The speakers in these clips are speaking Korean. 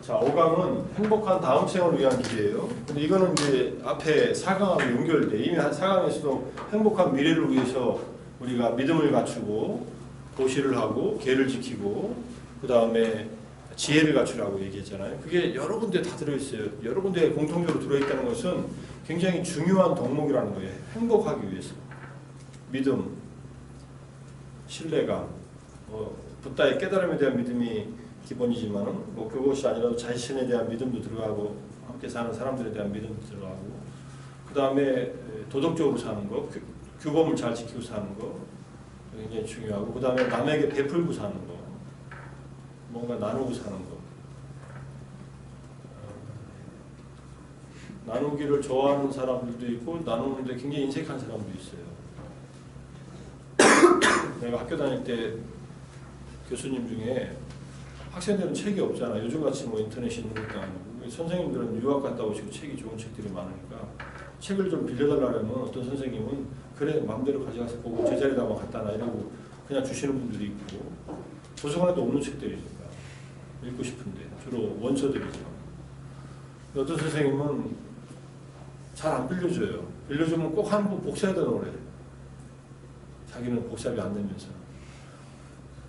자, 5강은 행복한 다음 생을 위한 길이에요. 근데 이거는 이제 앞에 4강하고 연결돼. 이미 한 4강에서도 행복한 미래를 위해서 우리가 믿음을 갖추고 보시를 하고 계를 지키고 그 다음에 지혜를 갖추라고 얘기했잖아요. 그게 여러 군데 다 들어있어요. 여러 군데 공통적으로 들어있다는 것은 굉장히 중요한 덕목이라는 거예요. 행복하기 위해서. 믿음, 신뢰감, 붓다의 깨달음에 대한 믿음이 기본이지만은 뭐 그것이 아니라도 자신에 대한 믿음도 들어가고 함께 사는 사람들에 대한 믿음도 들어가고 그 다음에 도덕적으로 사는 거, 규범을 잘 지키고 사는 거 굉장히 중요하고 그 다음에 남에게 베풀고 사는 거, 뭔가 나누고 사는 거. 나누기를 좋아하는 사람들도 있고 나누는데 굉장히 인색한 사람도 있어요. 내가 학교 다닐 때 교수님 중에 학생들은 책이 없잖아. 요즘같이 뭐 인터넷이 있는 것도 아니고 선생님들은 유학 갔다 오시고 책이 좋은 책들이 많으니까 책을 좀 빌려달라면 어떤 선생님은 그래 마음대로 가져가서 보고 제자리에다가 갖다 놔 이러고 그냥 주시는 분들이 있고 도서관에도 없는 책들이니까 읽고 싶은데 주로 원서들이죠. 어떤 선생님은 잘 안 빌려줘요. 빌려주면 꼭 한 번 복사해다 놓으래. 자기는 복사비 안 내면서.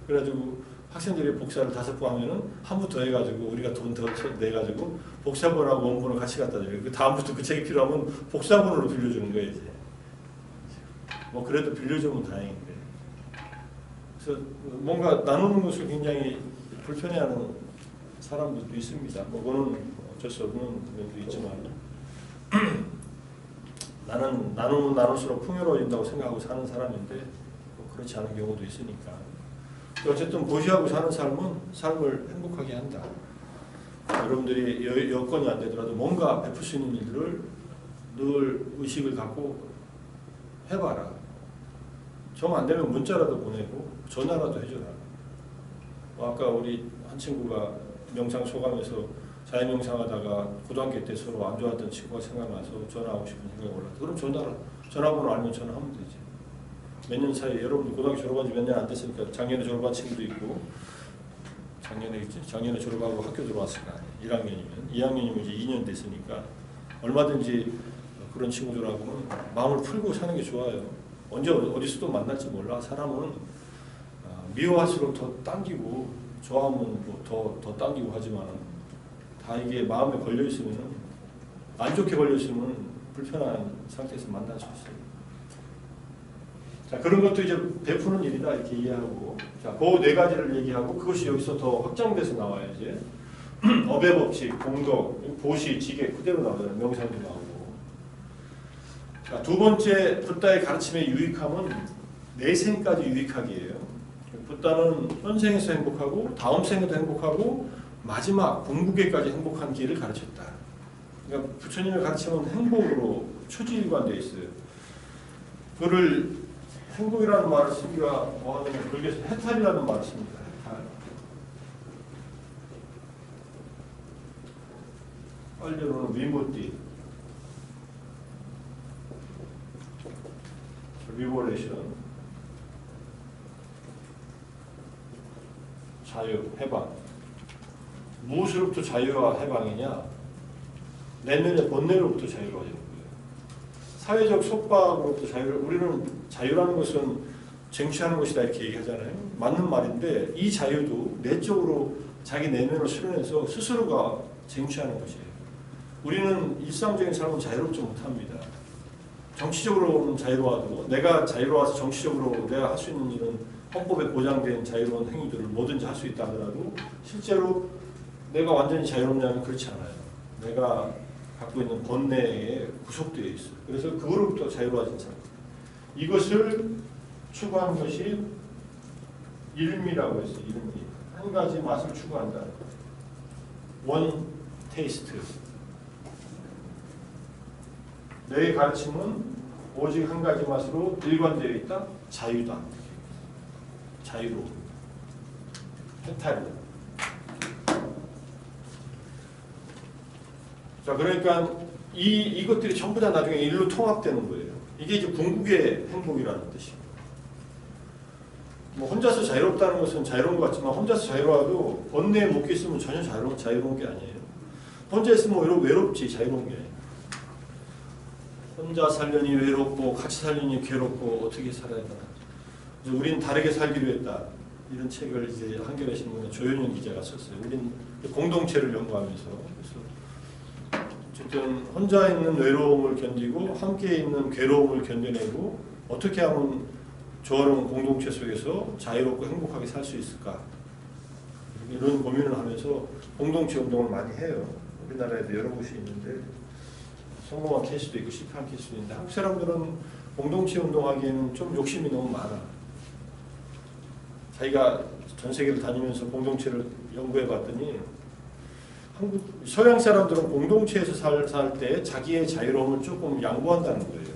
그래가지고 학생들이 복사를 5번 하면은 한 번 더 해가지고 우리가 돈 더 내가지고 복사본하고 원본을 같이 갖다 줘요. 그 다음부터 그 책이 필요하면 복사본으로 빌려주는 거예요. 이제. 뭐 그래도 빌려주면 다행인데. 그래서 뭔가 나누는 것을 굉장히 불편해하는 사람들도 있습니다. 뭐 그거는 어쩔 수 없는 면도 있지만 나는 나누면 나눌수록 풍요로워진다고 생각하고 사는 사람인데 뭐 그렇지 않은 경우도 있으니까. 어쨌든 보시하고 사는 삶은 삶을 행복하게 한다. 여러분들이 여건이 안 되더라도 뭔가 베풀 수 있는 일들을 늘 의식을 갖고 해봐라. 정 안 되면 문자라도 보내고 전화라도 해줘라. 아까 우리 한 친구가 명상 소감에서 자유명상하다가 고등학교 때 서로 안 좋았던 친구가 생각나서 전화하고 싶은 생각이 올랐다. 그럼 전화번호 알면 전화하면 되지. 몇 년 사이에 여러분들 고등학교 졸업한 지 몇 년 안 됐으니까 작년에 졸업한 친구도 있고 작년에 졸업하고 학교 들어왔을 거 아니에요. 1학년이면 2학년이면 이제 2년 됐으니까 얼마든지 그런 친구들하고는 마음을 풀고 사는 게 좋아요. 언제 어디서도 만날지 몰라. 사람은 미워할수록 더 당기고 좋아하면 뭐 더 당기고 하지만 다 이게 마음에 걸려 있으면 안 좋게 걸려 있으면 불편한 상태에서 만날 수 있어요. 자, 그런 것도 이제 베푸는 일이다 이렇게 이해하고 자, 그 4가지를 얘기하고 그것이 여기서 더 확장돼서 나와요. 이제 업의 법칙, 공덕, 보시, 지계 그대로 나오잖아요. 명상도 나오고. 자, 2번째 붓다의 가르침의 유익함은 내생까지 유익하기예요. 붓다는 현생에서 행복하고 다음 생에도 행복하고 마지막 궁극에까지 행복한 길을 가르쳤다. 그러니까 부처님의 가르침은 행복으로 초지일관되어 있어요. 그를 행복이라는 말을 쓰기가 뭐하냐면 거기에서 해탈이라는 말을 씁니다. 해탈. 빨리로는 위모띠, 리버레이션, 자유, 해방. 무엇으로부터 자유와 해방이냐? 내면의 본능으로부터 자유가 되는 거예요. 사회적 속박으로부터 자유를 우리는 자유라는 것은 쟁취하는 것이다 이렇게 얘기하잖아요. 맞는 말인데 이 자유도 내적으로 자기 내면을 수련해서 스스로가 쟁취하는 것이에요. 우리는 일상적인 삶은 자유롭지 못합니다. 정치적으로는 자유로워도 내가 자유로워서 정치적으로 내가 할 수 있는 일은 헌법에 보장된 자유로운 행위들을 뭐든지 할 수 있다 하더라도 실제로 내가 완전히 자유롭냐면 그렇지 않아요. 내가 갖고 있는 번뇌에 구속되어 있어요. 그래서 그거로부터 자유로워진 사람. 이것을 추구하는 것이 일미라고 했어요. 일미. 한 가지 맛을 추구한다. 원 테이스트. 내 가르침은 오직 한 가지 맛으로 일관되어 있다. 자유다. 자유로. 해탈이다. 자, 그러니까 이것들이 전부 다 나중에 일로 통합되는 거예요. 이게 이제 궁극의 행복이라는 뜻이에요. 뭐 혼자서 자유롭다는 것은 자유로운 것 같지만 혼자서 자유로워도 번뇌에 묶여 있으면 전혀 자유로운 게 아니에요. 혼자 있으면 외롭지 자유로운 게 아니에요. 혼자 살려니 외롭고 같이 살려니 괴롭고 어떻게 살아야 되나. 그래서 우리는 다르게 살기로 했다. 이런 책을 이제 한겨레 신문에 조현영 기자가 썼어요. 우리는 공동체를 연구하면서. 그래서 어쨌든 혼자 있는 외로움을 견디고 함께 있는 괴로움을 견뎌내고 어떻게 하면 조화로운 공동체 속에서 자유롭고 행복하게 살 수 있을까? 이런 고민을 하면서 공동체 운동을 많이 해요. 우리나라에도 여러 곳이 있는데 성공한 케이스도 있고 실패한 케이스도 있는데 한국 사람들은 공동체 운동하기에는 좀 욕심이 너무 많아. 자기가 전 세계를 다니면서 공동체를 연구해 봤더니 서양 사람들은 공동체에서 살 때 자기의 자유로움을 조금 양보한다는 거예요.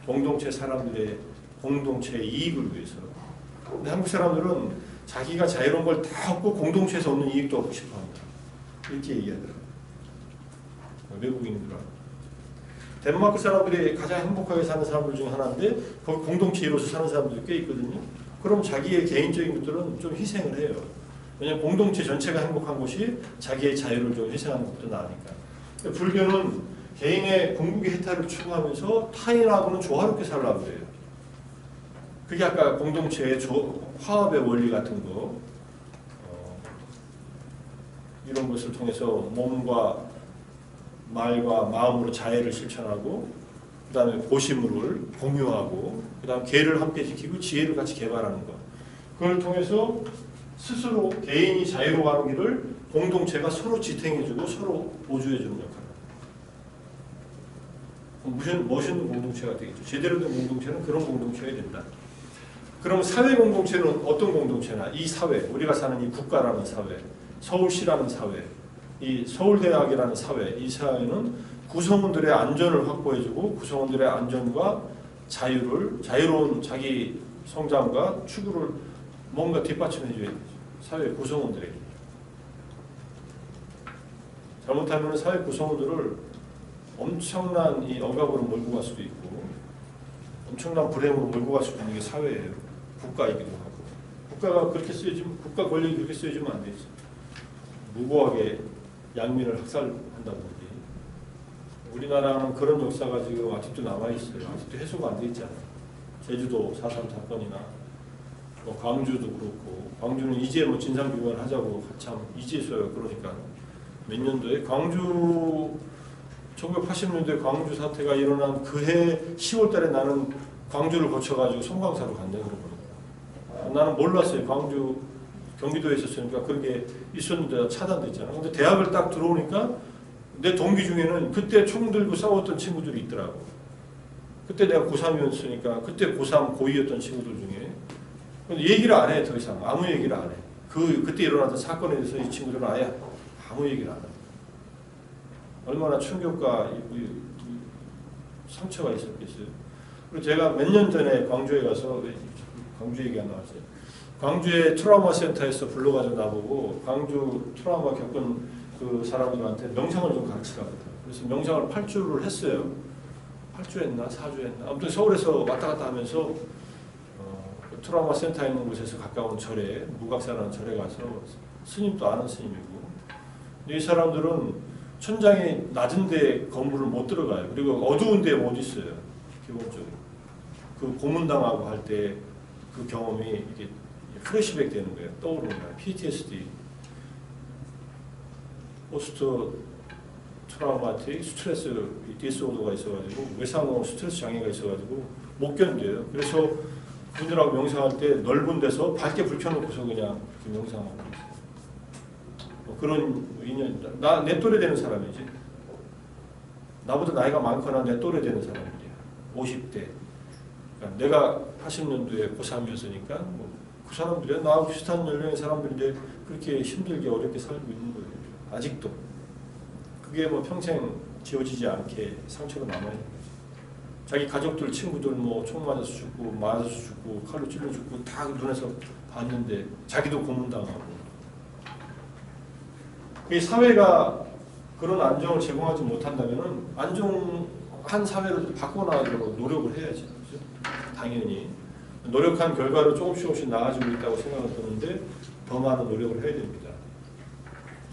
공동체 사람들의 공동체의 이익을 위해서. 근데 한국 사람들은 자기가 자유로운 걸 다 얻고 공동체에서 얻는 이익도 얻고 싶어 합니다. 이렇게 얘기하더라고요. 외국인들은. 덴마크 사람들이 가장 행복하게 사는 사람들 중에 하나인데 거기 공동체 이루어서 사는 사람들이 꽤 있거든요. 그럼 자기의 개인적인 것들은 좀 희생을 해요. 왜냐하면 공동체 전체가 행복한 것이 자기의 자유를 좀 희생하는 것도 나으니까. 불교는 개인의 궁극의 해탈을 추구하면서 타인하고는 조화롭게 살라고 해요. 그게 아까 공동체의 화합의 원리 같은 거 이런 것을 통해서 몸과 말과 마음으로 자애를 실천하고 그 다음에 고심을 공유하고 그 다음 계를 함께 지키고 지혜를 같이 개발하는 것. 그걸 통해서 스스로 개인이 자유로워하는 길을 공동체가 서로 지탱해주고 서로 보조해주는 역할을. 멋있는 공동체가 되겠죠. 제대로 된 공동체는 그런 공동체가 된다. 그럼 사회 공동체는 어떤 공동체나 이 사회, 우리가 사는 이 국가라는 사회, 서울시라는 사회, 이 서울대학이라는 사회, 이 사회는 구성원들의 안전을 확보해주고 구성원들의 안전과 자유를, 자유로운 자기 성장과 추구를 뭔가 뒷받침해줘야 되죠. 사회 구성원들에게. 잘못하면 사회 구성원들을 엄청난 이 억압으로 몰고 갈 수도 있고 엄청난 불행으로 몰고 갈 수 있는 게 사회예요. 국가이기도 하고. 국가가 그렇게 쓰여지면, 국가 권력이 그렇게 쓰여지면 안 되지. 무고하게 양민을 학살한다든지. 우리나라는 그런 역사가 지금 아직도 남아있어요. 아직도 해소가 안 돼 있잖아요. 제주도 4.3 사건이나 뭐 광주도 그렇고, 광주는 이제 뭐 진상규명을 하자고 참 이제서야 그러니까 몇 년도에 광주 1980년도에 광주 사태가 일어난 그해 10월 달에 나는 광주를 거쳐가지고 송광사로 간다 그러거든요. 나는 몰랐어요. 광주 경기도에 있었으니까 그런 게 있었는데 차단됐잖아. 근데 대학을 딱 들어오니까 내 동기 중에는 그때 총 들고 싸웠던 친구들이 있더라고. 그때 내가 고3이었으니까 그때 고3, 고2였던 친구들 중에. 근데 얘기를 안 해, 더 이상. 아무 얘기를 안 해. 그때 일어났던 사건에 대해서 이 친구들은 아예 아무 얘기를 안 해. 얼마나 충격과 상처가 있었겠어요. 그리고 제가 몇 년 전에 광주에 가서, 광주 얘기가 나왔어요. 광주의 트라우마 센터에서 불러가지고 나보고 광주 트라우마 겪은 그 사람들한테 명상을 좀 가르치라고 하더라고요. 그래서 명상을 8주를 했어요. 8주 했나? 4주 했나? 아무튼 서울에서 왔다 갔다 하면서 그 트라우마 센터에 있는 곳에서 가까운 절에, 무각사라는 절에 가서 스님도 아는 스님이고, 이 사람들은 천장이 낮은 데 건물을 못 들어가요. 그리고 어두운 데 못 있어요. 기본적으로. 그 고문당하고 할 때 그 경험이 이게 플래시백 되는 거예요. 떠오르는 거예요. PTSD. 포스트 트라우마틱 스트레스 디스오더가 있어가지고 외상후 스트레스 장애가 있어가지고 못 견뎌요. 그래서 그분들하고 명상할 때 넓은 데서 밝게 불 켜놓고서 그냥 명상하고 있어요. 뭐 그런 인연, 내 또래 되는 사람이지. 나보다 나이가 많거나 내 또래 되는 사람들이야. 50대. 그러니까 내가 80년도에 고3이었으니까 그 사람들이 나하고 비슷한 연령의 사람들인데 그렇게 힘들게 어렵게 살고 있는 거예요. 아직도. 그게 뭐 평생 지워지지 않게 상처가 남아있는 거죠. 자기 가족들, 친구들 뭐 총 맞아서 죽고 맞아서 죽고 칼로 찔러 죽고 다 눈에서 봤는데 자기도 고문당하고. 이 사회가 그런 안정을 제공하지 못한다면 안정한 사회를 바꿔나가도록 노력을 해야지. 그렇죠? 당연히. 노력한 결과로 조금씩 나아지고 있다고 생각을 하는데 더 많은 노력을 해야 됩니다.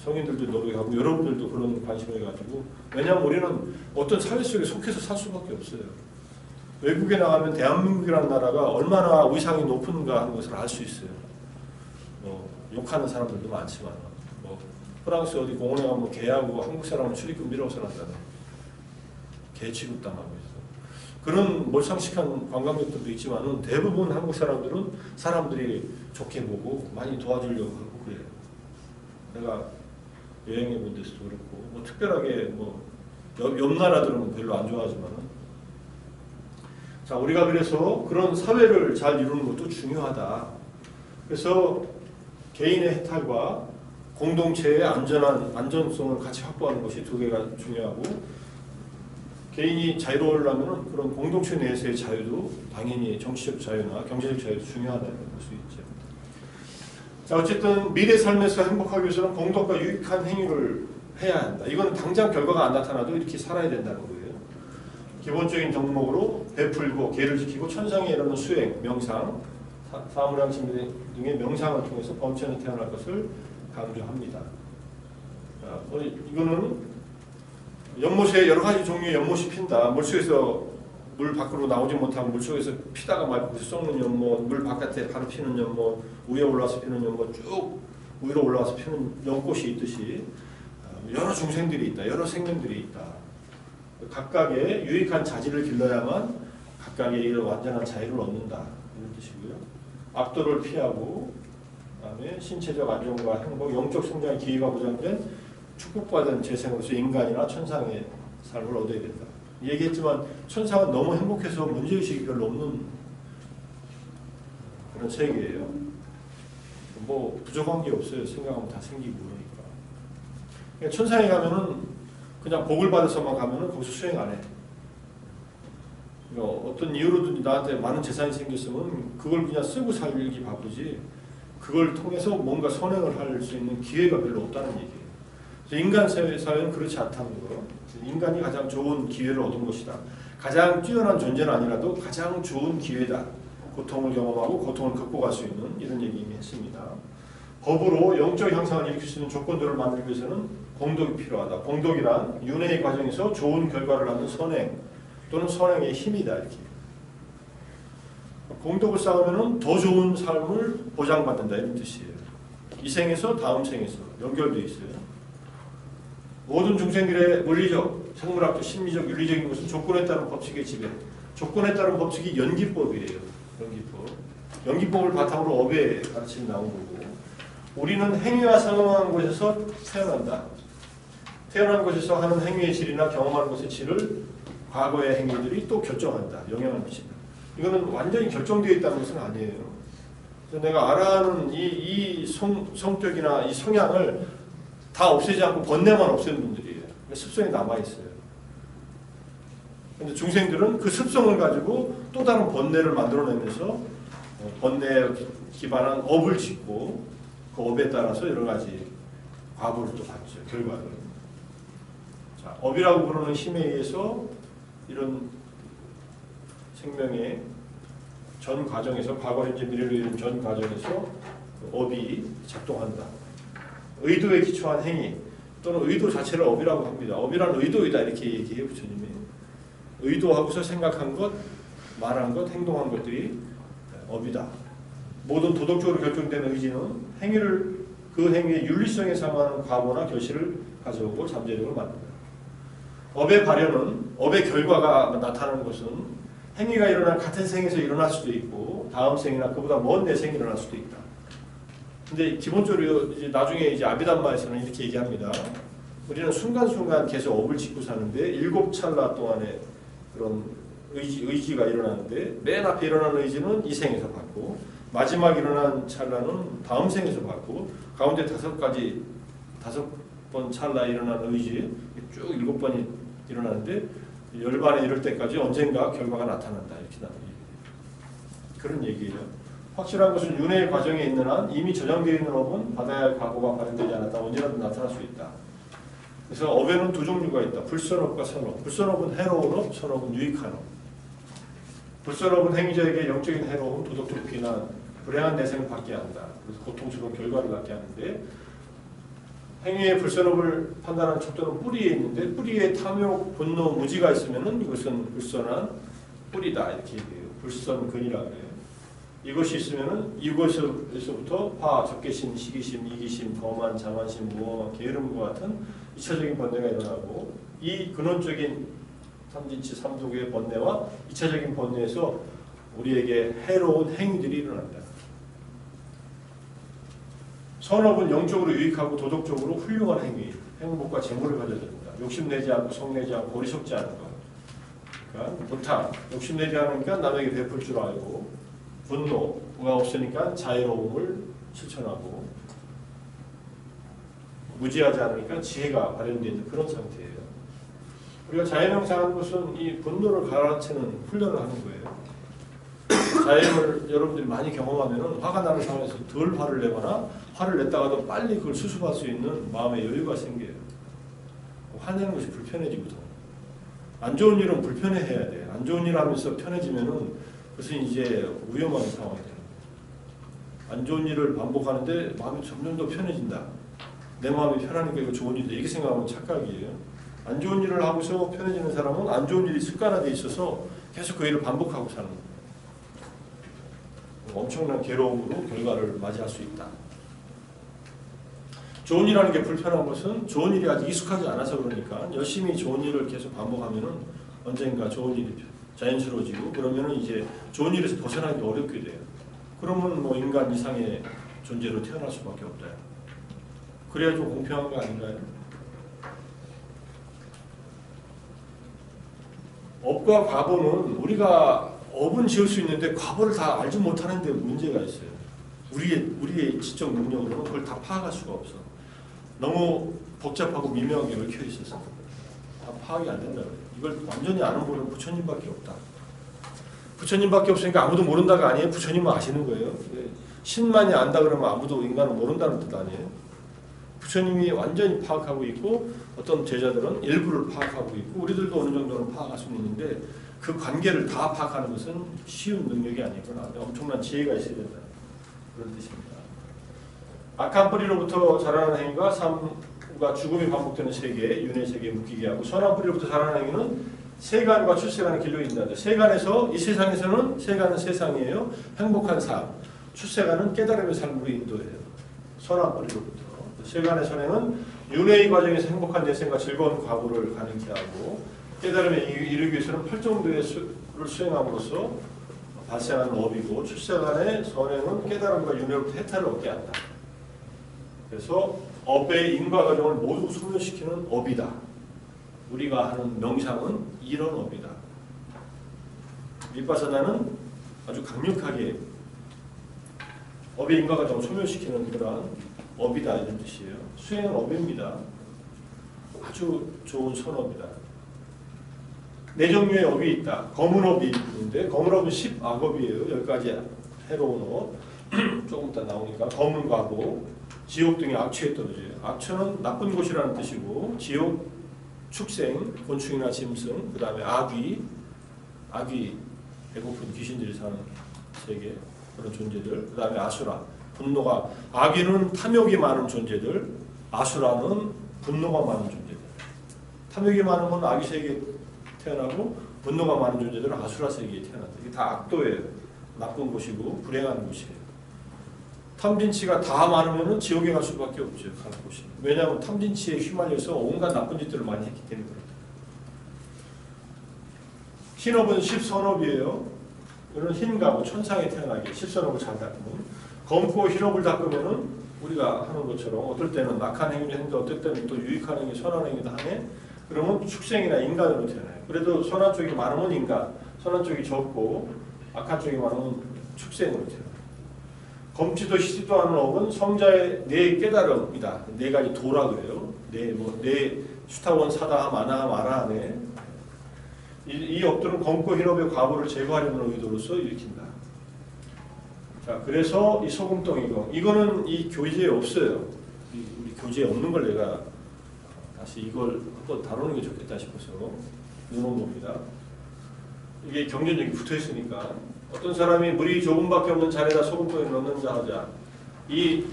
성인들도 노력하고 여러분들도 그런 관심을 가지고, 왜냐하면 우리는 어떤 사회 속에 속해서 살 수밖에 없어요. 외국에 나가면 대한민국이라는 나라가 얼마나 위상이 높은가 하는 것을 알 수 있어요. 욕하는 사람들도 많지만, 프랑스 어디 공원에 가면 개하고 한국 사람은 출입금 밀어서 난다네. 개 취급당하고 있어. 그런 몰상식한 관광객들도 있지만은 대부분 한국 사람들은 사람들이 좋게 보고 많이 도와주려고 하고 그래요. 내가 여행해 본 데서도 그렇고, 특별하게 옆 나라들은 별로 안 좋아하지만은, 자, 우리가 그래서 그런 사회를 잘 이루는 것도 중요하다. 그래서 개인의 해탈과 공동체의 안전성을 같이 확보하는 것이 두 개가 중요하고, 개인이 자유로우려면 그런 공동체 내에서의 자유도 당연히 정치적 자유나 경제적 자유도 중요하다는 볼 수 있죠. 자, 어쨌든 미래 삶에서 행복하기 위해서는 공덕과 유익한 행위를 해야 한다. 이건 당장 결과가 안 나타나도 이렇게 살아야 된다는 거예요. 기본적인 덕목으로 베풀고 계를 지키고 천상에 이르는 수행, 명상, 사무량심 등의 명상을 통해서 범천에 태어날 것을 강조합니다. 자, 이거는 연못에 여러 가지 종류의 연못이 핀다. 물속에서 물 밖으로 나오지 못하고 물속에서 피다가 말고 썩는 연못, 물 바깥에 바로 피는 연못, 위에 올라와서 피는 연못, 쭉 위로 올라와서 피는 연꽃이 있듯이 여러 중생들이 있다. 여러 생명들이 있다. 각각의 유익한 자질을 길러야만 각각의 이런 완전한 자유를 얻는다. 이런 뜻이고요. 압도를 피하고, 그다음에 신체적 안정과 행복, 영적 성장의 기회가 보장된 축복받은 재생으로서 인간이나 천상의 삶을 얻어야 된다. 얘기했지만 천상은 너무 행복해서 문제의식이 별로 없는 그런 세계예요. 부족한 게 없어요. 생각하면 다 생기고 그러니까. 그러니까 천상에 가면은 그냥 복을 받아서만 가면은 거기서 수행 안 해. 그러니까 어떤 이유로든지 나한테 많은 재산이 생겼으면 그걸 그냥 쓰고 살기 바쁘지, 그걸 통해서 뭔가 선행을 할 수 있는 기회가 별로 없다는 얘기예요. 인간 사회는 그렇지 않다는 거. 인간이 가장 좋은 기회를 얻은 것이다. 가장 뛰어난 존재는 아니라도 가장 좋은 기회다. 고통을 경험하고 고통을 극복할 수 있는 이런 얘기 이미 했습니다. 법으로 영적 향상을 일으킬 수 있는 조건들을 만들기 위해서는 공덕이 필요하다. 공덕이란 윤회의 과정에서 좋은 결과를 얻는 선행 또는 선행의 힘이다. 이렇게. 공덕을 쌓으면 더 좋은 삶을 보장받는다. 이런 뜻이에요. 이 생에서 다음 생에서 연결되어 있어요. 모든 중생들의 물리적, 생물학적, 심리적, 윤리적인 것은 조건에 따른 법칙의 지배. 조건에 따른 법칙이 연기법이에요. 연기법을 바탕으로 업의 가르침이 나온 거고, 우리는 행위와 상응한 곳에서 태어난다. 태어난 곳에서 하는 행위의 질이나 경험하는 것의 질을 과거의 행위들이 또 결정한다. 영향을 미친다. 이거는 완전히 결정되어 있다는 것은 아니에요. 그래서 내가 알아하는 이 성격이나 이 성향을 다 없애지 않고 번뇌만 없애는 분들이에요. 습성이 남아있어요. 그런데 중생들은 그 습성을 가지고 또 다른 번뇌를 만들어내면서 번뇌에 기반한 업을 짓고 그 업에 따라서 여러 가지 과보를 또 받죠. 결과를. 자, 업이라고 부르는 힘에 의해서 이런 생명의 전 과정에서, 과거, 현재, 미래로 이룬 전 과정에서 업이 작동한다. 의도에 기초한 행위 또는 의도 자체를 업이라고 합니다. 업이란 의도이다 이렇게 얘기해요. 부처님이. 의도하고서 생각한 것, 말한 것, 행동한 것들이 업이다. 모든 도덕적으로 결정된 의지는 그 행위의 윤리성에 상응하는 과보나 결실을 가져오고 잠재력을 만든다. 업의 발현은, 업의 결과가 나타나는 것은 행위가 일어난 같은 생에서 일어날 수도 있고 다음 생이나 그보다 먼 내생이 일어날 수도 있다. 근데 기본적으로 이제 나중에 이제 아비담마에서는 이렇게 얘기합니다. 우리는 순간순간 계속 업을 짓고 사는데 7찰나 동안에 그런 의지가 일어나는데, 맨 앞에 일어나는 의지는 이 생에서 받고, 마지막 일어난 찰나는 다음 생에서 받고, 가운데 5번 찰나 일어나는 의지 쭉 7번이 일어나는데 열반에 이를 때까지 언젠가 결과가 나타난다. 이렇게 그런 얘기예요. 확실한 것은 윤회의 과정에 있는 한 이미 저장되어 있는 업은 받아야 할 과거가 발현되지 않았다. 언제라도 나타날 수 있다. 그래서 업에는 두 종류가 있다. 불선업과 선업. 불선업은 해로운 업, 선업은 유익한 업. 불선업은 행위자에게 영적인 해로움, 도덕적 비난, 불행한 내생을 받게 한다. 그래서 고통스러운 결과를 갖게 하는데 행위의 불선업을 판단하는 척도는 뿌리에 있는데 뿌리에 탐욕, 분노, 무지가 있으면은 이것은 불선한 뿌리다 이렇게 얘기해요. 불선근이라 그래요. 이것이 있으면은 이것에서부터 파, 적개심, 시기심, 이기심, 거만, 자만심, 무엄함, 게으름과 같은 이차적인 번뇌가 일어나고 이 근원적인 삼진치 삼독의 번뇌와 이차적인 번뇌에서 우리에게 해로운 행위들이 일어난다. 선업은 영적으로 유익하고 도덕적으로 훌륭한 행위, 행복과 재물을 가져야 된다. 욕심내지 않고 성내지 않고 어리석지 않은 것. 그러니까 보탕, 욕심내지 않으니까 남에게 베풀 줄 알고 분노가 없으니까 자유로움을 실천하고 무지하지 않으니까 지혜가 발현되어 있는 그런 상태예요. 우리가 자유명상하는 것은 이 분노를 가라앉히는 훈련을 하는 거예요. 자유를 여러분들이 많이 경험하면 화가 나는 상황에서 덜 화를 내거나 화를 냈다가도 빨리 그걸 수습할 수 있는 마음의 여유가 생겨요. 화내는 것이 불편해지거든. 안 좋은 일은 불편해해야 돼. 안 좋은 일 하면서 편해지면은 그것은 이제 위험한 상황이 되는 거예요. 안 좋은 일을 반복하는데 마음이 점점 더 편해진다. 내 마음이 편하니까 이거 좋은 일이다. 이렇게 생각하면 착각이에요. 안 좋은 일을 하고서 편해지는 사람은 안 좋은 일이 습관화되어 있어서 계속 그 일을 반복하고 사는 거예요. 엄청난 괴로움으로 결과를 맞이할 수 있다. 좋은 일하는 게 불편한 것은 좋은 일이 아직 익숙하지 않아서 그러니까 열심히 좋은 일을 계속 반복하면은 언젠가 좋은 일이 자연스러워지고 그러면은 이제 좋은 일에서 벗어나기 어렵게 돼요. 그러면 뭐 인간 이상의 존재로 태어날 수밖에 없다. 그래야 좀 공평한 거 아닌가요? 업과 과보는 우리가 업은 지을 수 있는데 과보를 다 알지 못하는 데 문제가 있어요. 우리의 지적 능력으로는 그걸 다 파악할 수가 없어. 너무 복잡하고 미묘하게 얽혀 있어서 다 파악이 안 된다. 이걸 완전히 아는 분은 부처님밖에 없다. 부처님밖에 없으니까 아무도 모른다가 아니에요. 부처님은 아시는 거예요. 신만이 안다 그러면 아무도 인간은 모른다는 뜻 아니에요. 부처님이 완전히 파악하고 있고 어떤 제자들은 일부를 파악하고 있고 우리들도 어느 정도는 파악할 수 있는데 그 관계를 다 파악하는 것은 쉬운 능력이 아니구나. 엄청난 지혜가 있어야 된다. 그런 뜻입니다. 악한 뿌리로부터 자라는 행위가 삶과 죽음이 반복되는 세계, 윤회 세계에 묶이게 하고 선한 뿌리로부터 자라는 행위는 세간과 출세간의 길로 인도한다. 세간에서 이 세상에서는 세간은 세상이에요. 행복한 삶. 출세간은 깨달음의 삶으로 인도해요. 선한 뿌리로부터. 세간의 선행은 윤회의 과정에서 행복한 내생과 즐거운 과보를 가능케 하고 깨달음에 이르기 위해서는 팔정도의 수를 수행함으로써 발생하는 업이고 출세간의 선행은 깨달음과 윤회로부터 해탈을 얻게 한다. 그래서 업의 인과 과정을 모두 소멸시키는 업이다. 우리가 하는 명상은 이런 업이다. 윗바사나는 아주 강력하게 업의 인과 과정을 소멸시키는 그러한 업이다 이런 뜻이에요. 수행은 업입니다. 아주 좋은 선업이다. 네 종류의 업이 있다. 검은업이 있는데 검은업은 10악업이에요. 10가지 해로운 업. 조금 이따 나오니까 검은 과보, 지옥 등의 악취에 떨어져요. 악취는 나쁜 곳이라는 뜻이고 지옥, 축생, 곤충이나 짐승, 그 다음에 악귀, 배고픈 귀신들이 사는 세계 그런 존재들, 그 다음에 아수라, 분노가 악귀는 탐욕이 많은 존재들, 아수라는 분노가 많은 존재들. 탐욕이 많은 건 악귀 세계에 태어나고 분노가 많은 존재들은 아수라 세계에 태어난다. 이게 다 악도예요. 나쁜 곳이고 불행한 곳이에요. 탐진치가 다 많으면 지옥에 갈 수밖에 없죠. 갈 곳이. 왜냐하면 탐진치에 휘말려서 온갖 나쁜 짓들을 많이 했기 때문에 그렇다. 흰업은 10선업이에요. 이런 흰가고 천상에 태어나게 10선업을 잘 닦으면 검고 흰업을 닦으면은 우리가 하는 것처럼 어떨 때는 낙한 행위를 했는데 어떨 때는 또 유익한 행위, 선한 행위도 하네. 그러면 축생이나 인간으로 태어나요. 그래도 선한 쪽이 많으면 인간, 선한 쪽이 적고 악한 쪽이 많으면 축생으로 태어나요. 검지도 희지도 않은 업은 성자의 네 깨달음이다. 네 가지 도라 그래요. 네 수타원 사다함 아나함 아라하네. 이 업들은 검고 흰업의 과보를 제거하려는 의도로서 일으킨다. 자, 그래서 이 소금덩 이거는 이 교재에 없어요. 우리 교재에 없는 걸 내가 다시 이걸 한번 다루는 게 좋겠다 싶어서 넣어놓은 겁니다. 이게 경쟁력이 붙어 있으니까 어떤 사람이 물이 조금밖에 없는 잔에다 소금통을 넣는다 하자. 이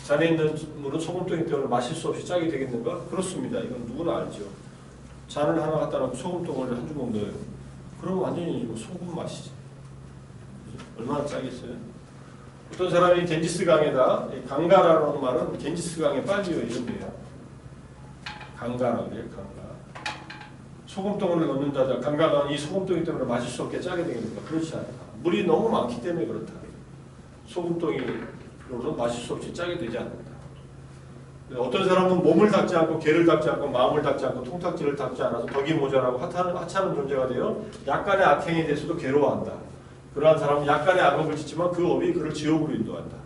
잔에 있는 물은 소금통이기 때문에 마실 수 없이 짜게 되겠는가? 그렇습니다. 이건 누구나 알죠. 잔을 하나 갖다 놓고 소금통을 한 주먹 넣어요. 그러면 완전히 뭐 소금 맛이지. 얼마나 짜겠어요? 어떤 사람이 겐지스강에다, 강가라는 말은 겐지스강에 빨리요 이름이에요. 강가라고 그래요. 강가. 소금통을 넣는다. 강가가 이 소금통이 때문에 마실 수 없게 짜게 되겠는가? 그렇지 않다. 물이 너무 많기 때문에 그렇다. 소금통이로는 마실 수 없이 짜게 되지 않는다. 어떤 사람은 몸을 닦지 않고 개를 닦지 않고 마음을 닦지 않고 통탁지를 닦지 않아서 덕이 모자라고 하찮은 존재가 되어 약간의 악행에 대해서도 괴로워한다. 그러한 사람은 약간의 악업을 짓지만 그 업이 그를 지옥으로 인도한다.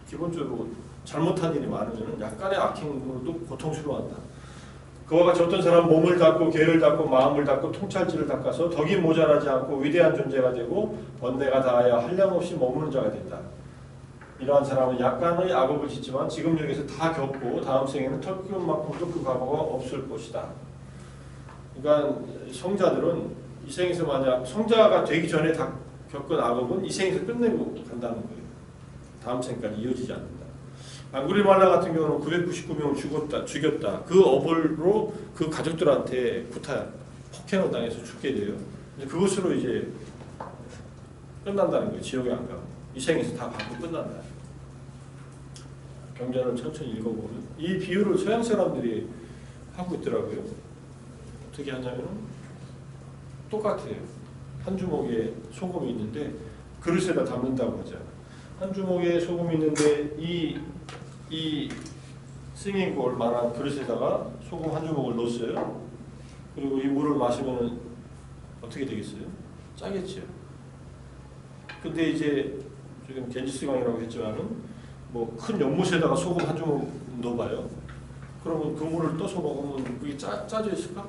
기본적으로 잘못한 일이 많으면 약간의 악행으로도 고통스러워한다. 그와 같이 어떤 사람은 몸을 닦고 개를 닦고 마음을 닦고 통찰지를 닦아서 덕이 모자라지 않고 위대한 존재가 되고 번뇌가 다하여 한량없이 머무는 자가 된다. 이러한 사람은 약간의 악업을 짓지만 지금 여기서 다 겪고 다음 생에는 턱기운만큼도 그 과거가 없을 것이다. 그러니까 성자들은 이 생에서 만약 성자가 되기 전에 다 겪은 악업은 이 생에서 끝내고 간다는 거예요. 다음 생까지 이어지지 않는다. 앙구리말라 같은 경우는 999명을 죽였다. 그 업으로 그 가족들한테 폭행을 당해서 죽게 돼요. 그것으로 이제 끝난다는 거예요. 지옥에 안 가고. 이 생에서 다 받고 끝난다. 경전을 천천히 읽어보면 이 비유를 서양 사람들이 하고 있더라고요. 어떻게 하냐면 똑같아요. 한 주먹에 소금이 있는데 그릇에다 담는다고 하죠. 한 주먹에 소금이 있는데 이 싱잉볼 만한 그릇에다가 소금 한 주먹을 넣었어요. 그리고 이 물을 마시면 어떻게 되겠어요? 짜겠죠. 근데 이제 지금 겐지스강이라고 했지만은 뭐 큰 연못에다가 소금 한 주먹 넣어봐요. 그러면 그 물을 떠서 먹으면 그게 짜져 있을까?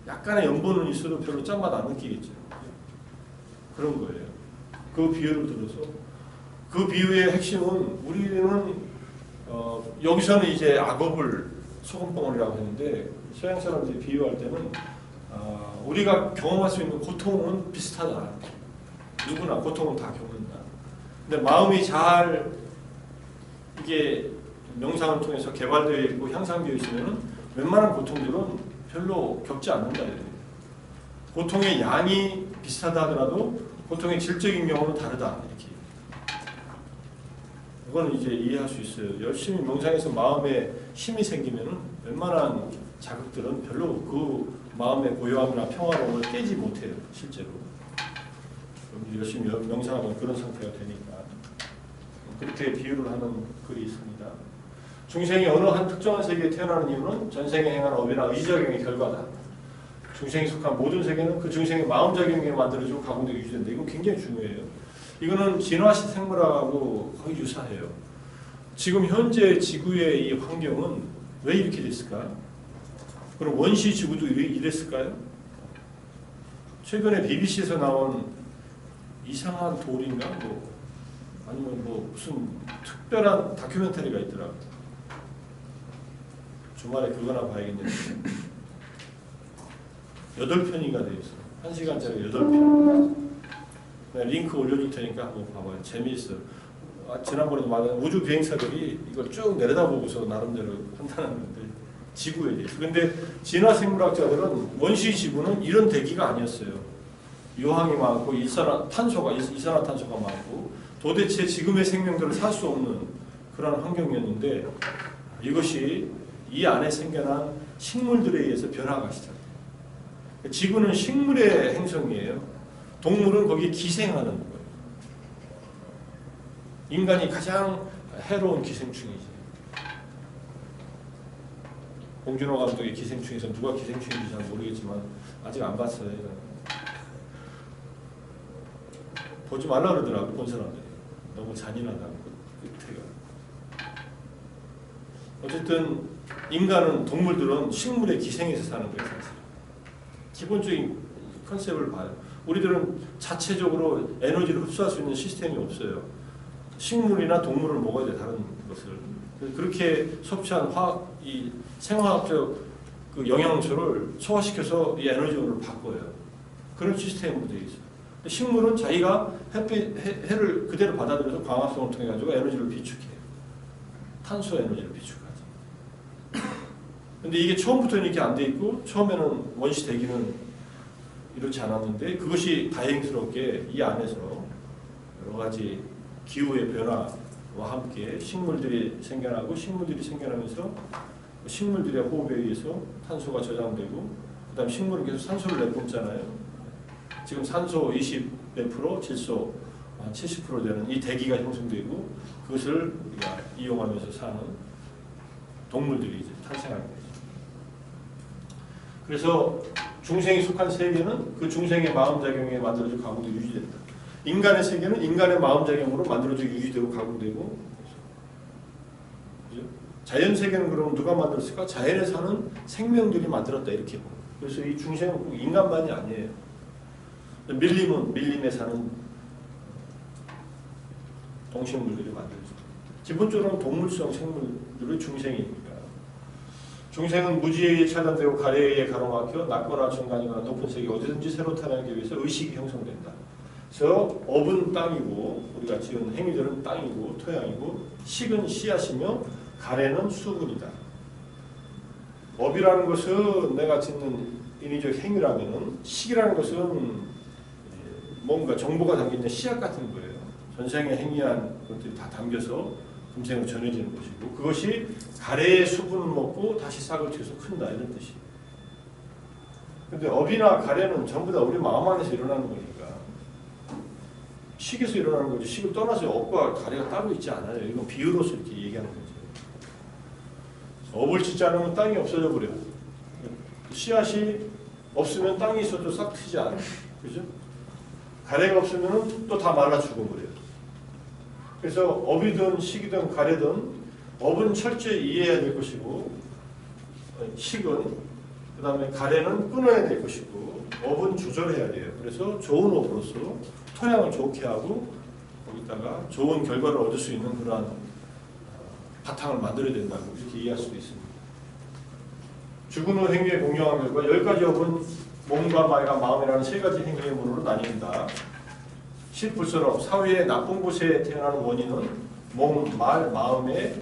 약간의 염분은 있어도 별로 짠맛 안 느끼겠죠. 그런 거예요. 그 비유를 들어서 그 비유의 핵심은 우리는 여기서는 이제 악업을 소금덩어리라고 했는데 서양 사람들이 비유할 때는 우리가 경험할 수 있는 고통은 비슷하다. 누구나 고통은 다 겪는다. 근데 마음이 잘 이게 명상을 통해서 개발되어 있고 향상되어 있으면 웬만한 고통들은 별로 겪지 않는다. 고통의 양이 비슷하다 하더라도 고통의 질적인 경우는 다르다. 이렇게. 이거는 이제 이해할 수 있어요. 열심히 명상해서 마음에 힘이 생기면 웬만한 자극들은 별로 그 마음의 고요함이나 평화로움을 깨지 못해요. 실제로. 열심히 명상하면 그런 상태가 되니까. 그렇게 비유를 하는 글이 있습니다. 중생이 어느 한 특정한 세계에 태어나는 이유는 전생에 행한 업이나 의지작용의 결과다. 중생이 속한 모든 세계는 그 중생의 마음작용에 만들어지고 가공되고 유지된다. 이거 굉장히 중요해요. 이거는 진화시 생물학하고 거의 유사해요. 지금 현재 지구의 이 환경은 왜 이렇게 됐을까? 그럼 원시 지구도 이랬을까요? 최근에 BBC에서 나온 이상한 돌인가? 아니면 무슨 특별한 다큐멘터리가 있더라고요. 주말에 그거나 봐야겠는데 8편이가 되어 있어요. 1시간짜리 8편. 링크 올려줄 테니까 한번 봐봐요. 재미있어요. 지난번에도 말한 우주 비행사들이 이걸 쭉 내려다보고서 나름대로 판단하는데 지구에 대해서. 근데 진화 생물학자들은 원시 지구는 이런 대기가 아니었어요. 유황이 많고 이산화탄소가 많고 도대체 지금의 생명들을 살 수 없는 그런 환경이었는데 이것이 이 안에 생겨난 식물들에 의해서 변화가 시작돼요. 지구는 식물의 행성이에요. 동물은 거기에 기생하는 거예요. 인간이 가장 해로운 기생충이지. 봉준호 감독의 기생충에서 누가 기생충인지 잘 모르겠지만 아직 안 봤어요. 보지 말라 그러더라고 본 사람들이. 너무 잔인하다고 끝에가. 어쨌든 인간은 동물들은 식물의 기생에서 사는 거예요. 사실. 기본적인 컨셉을 봐요. 우리들은 자체적으로 에너지를 흡수할 수 있는 시스템이 없어요. 식물이나 동물을 먹어야 돼 다른 것을. 그렇게 섭취한 이 생화학적 그 영양소를 소화시켜서 이 에너지원으로 바꿔요. 그런 시스템으로 되어 있어요. 식물은 자기가 해를 그대로 받아들여서 광합성을 통해 가지고 에너지를 비축해요. 탄소 에너지를 비축하죠. 근데 이게 처음부터 이렇게 안 돼 있고 처음에는 원시 대기는 이렇지 않았는데 그것이 다행스럽게 이 안에서 여러 가지 기후의 변화와 함께 식물들이 생겨나고 식물들이 생겨나면서 식물들의 호흡에 의해서 탄소가 저장되고 그 다음 식물은 계속 산소를 내뿜잖아요. 지금 산소 20몇 프로, 질소 한 70% 되는 이 대기가 형성되고 그것을 우리가 이용하면서 사는 동물들이 이제 탄생하는 거죠. 그래서 중생이 속한 세계는 그 중생의 마음작용에 만들어지고 가공되고 유지된다. 인간의 세계는 인간의 마음작용으로 만들어지고 유지되고 가공되고. 그죠? 자연 세계는 그럼 누가 만들었을까? 자연에 사는 생명들이 만들었다 이렇게 봅니다. 그래서 이 중생은 꼭 인간만이 아니에요. 밀림은 밀림에 사는 동식물들이 만들어져. 기본적으로는 동물성 생물들의 중생이니까. 중생은 무지에 의해 차단되고 가래에 의해 가로막혀 낮거나 중간이거나 높은 세계 어디든지 새로 태어나기 위해서 의식이 형성된다. 그래서 업은 땅이고 우리가 지은 행위들은 땅이고 토양이고 식은 씨앗이며 가래는 수분이다. 업이라는 것은 내가 짓는 인위적 행위라면은 식이라는 것은 뭔가 정보가 담긴 씨앗 같은 거예요. 전생에 행위한 것들이 다 담겨서 금생으로 전해지는 것이고 그것이 가래의 수분을 먹고 다시 싹을 틔워서 큰다 이런 뜻이에요. 근데 업이나 가래는 전부 다 우리 마음 안에서 일어나는 거니까 식에서 일어나는 거지 식을 떠나서 업과 가래가 따로 있지 않아요. 이건 비유로서 이렇게 얘기하는 거죠. 업을 짓지 않으면 땅이 없어져 버려요. 씨앗이 없으면 땅이 있어도 싹 트지 않아요. 그죠? 가래가 없으면 또 다 말라 죽어버려요. 그래서 업이든 식이든 가래든 업은 철저히 이해해야 될 것이고 식은 그 다음에 가래는 끊어야 될 것이고 업은 조절해야 돼요. 그래서 좋은 업으로서 토양을 좋게 하고 거기다가 좋은 결과를 얻을 수 있는 그러한 바탕을 만들어야 된다고 이렇게 이해할 수도 있습니다. 죽은 후 행위의 공정한 결과 10가지 업은 몸과 말과 마음이라는 3가지 행위의 문으로 나뉜다. 실불설업 사회의 나쁜 곳에 태어나는 원인은 몸, 말, 마음의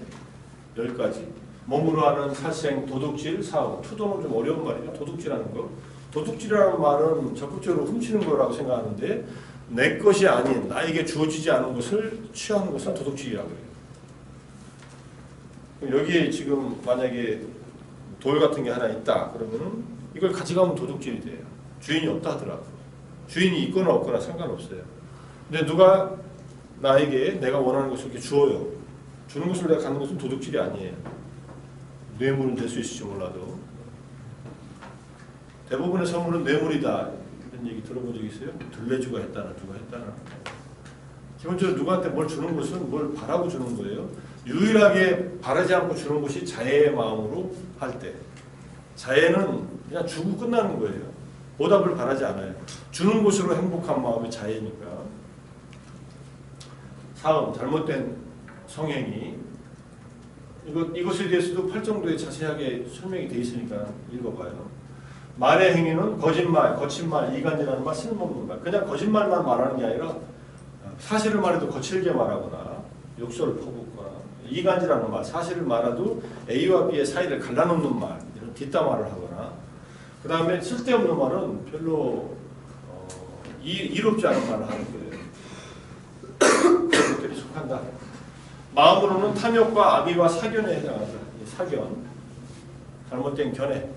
10가지. 몸으로 하는 살생, 도둑질, 사업. 투도는 좀 어려운 말이죠. 도둑질하는 거. 도둑질이라는 말은 적극적으로 훔치는 거라고 생각하는데 내 것이 아닌 나에게 주어지지 않은 것을 취하는 것은 도둑질이라고 해요. 여기에 지금 만약에 돌 같은 게 하나 있다 그러면은 이걸 가져가면 도둑질이 돼요. 주인이 없다 하더라고. 주인이 있거나 없거나 상관없어요. 근데 누가 나에게 내가 원하는 것을 이렇게 주어요. 주는 것을 내가 갖는 것은 도둑질이 아니에요. 뇌물은 될 수 있을지 몰라도. 대부분의 선물은 뇌물이다. 이런 얘기 들어본 적 있어요? 들레주가 했다나 누가 했다나. 기본적으로 누구한테 뭘 주는 것은 뭘 바라고 주는 거예요. 유일하게 바라지 않고 주는 것이 자애의 마음으로 할 때. 자애는 그냥 주고 끝나는 거예요. 보답을 바라지 않아요. 주는 것으로 행복한 마음이 자애니까. 다음, 잘못된 성행위. 이것에 대해서도 8정도에 자세하게 설명이 되어 있으니까 읽어봐요. 말의 행위는 거짓말, 거친 말, 이간질하는 말, 쓸모없는 말. 그냥 거짓말만 말하는 게 아니라 사실을 말해도 거칠게 말하거나 욕설을 퍼붓거나 이간질하는 말, 사실을 말해도 A와 B의 사이를 갈라놓는 말, 이런 뒷담화를 하거나 그 다음에 쓸데없는 말은 별로 이롭지 않은 말을 하는 거예요. 그것들이 속한다. 마음으로는 탐욕과 악의와 사견에 해당한다. 사견, 잘못된 견해.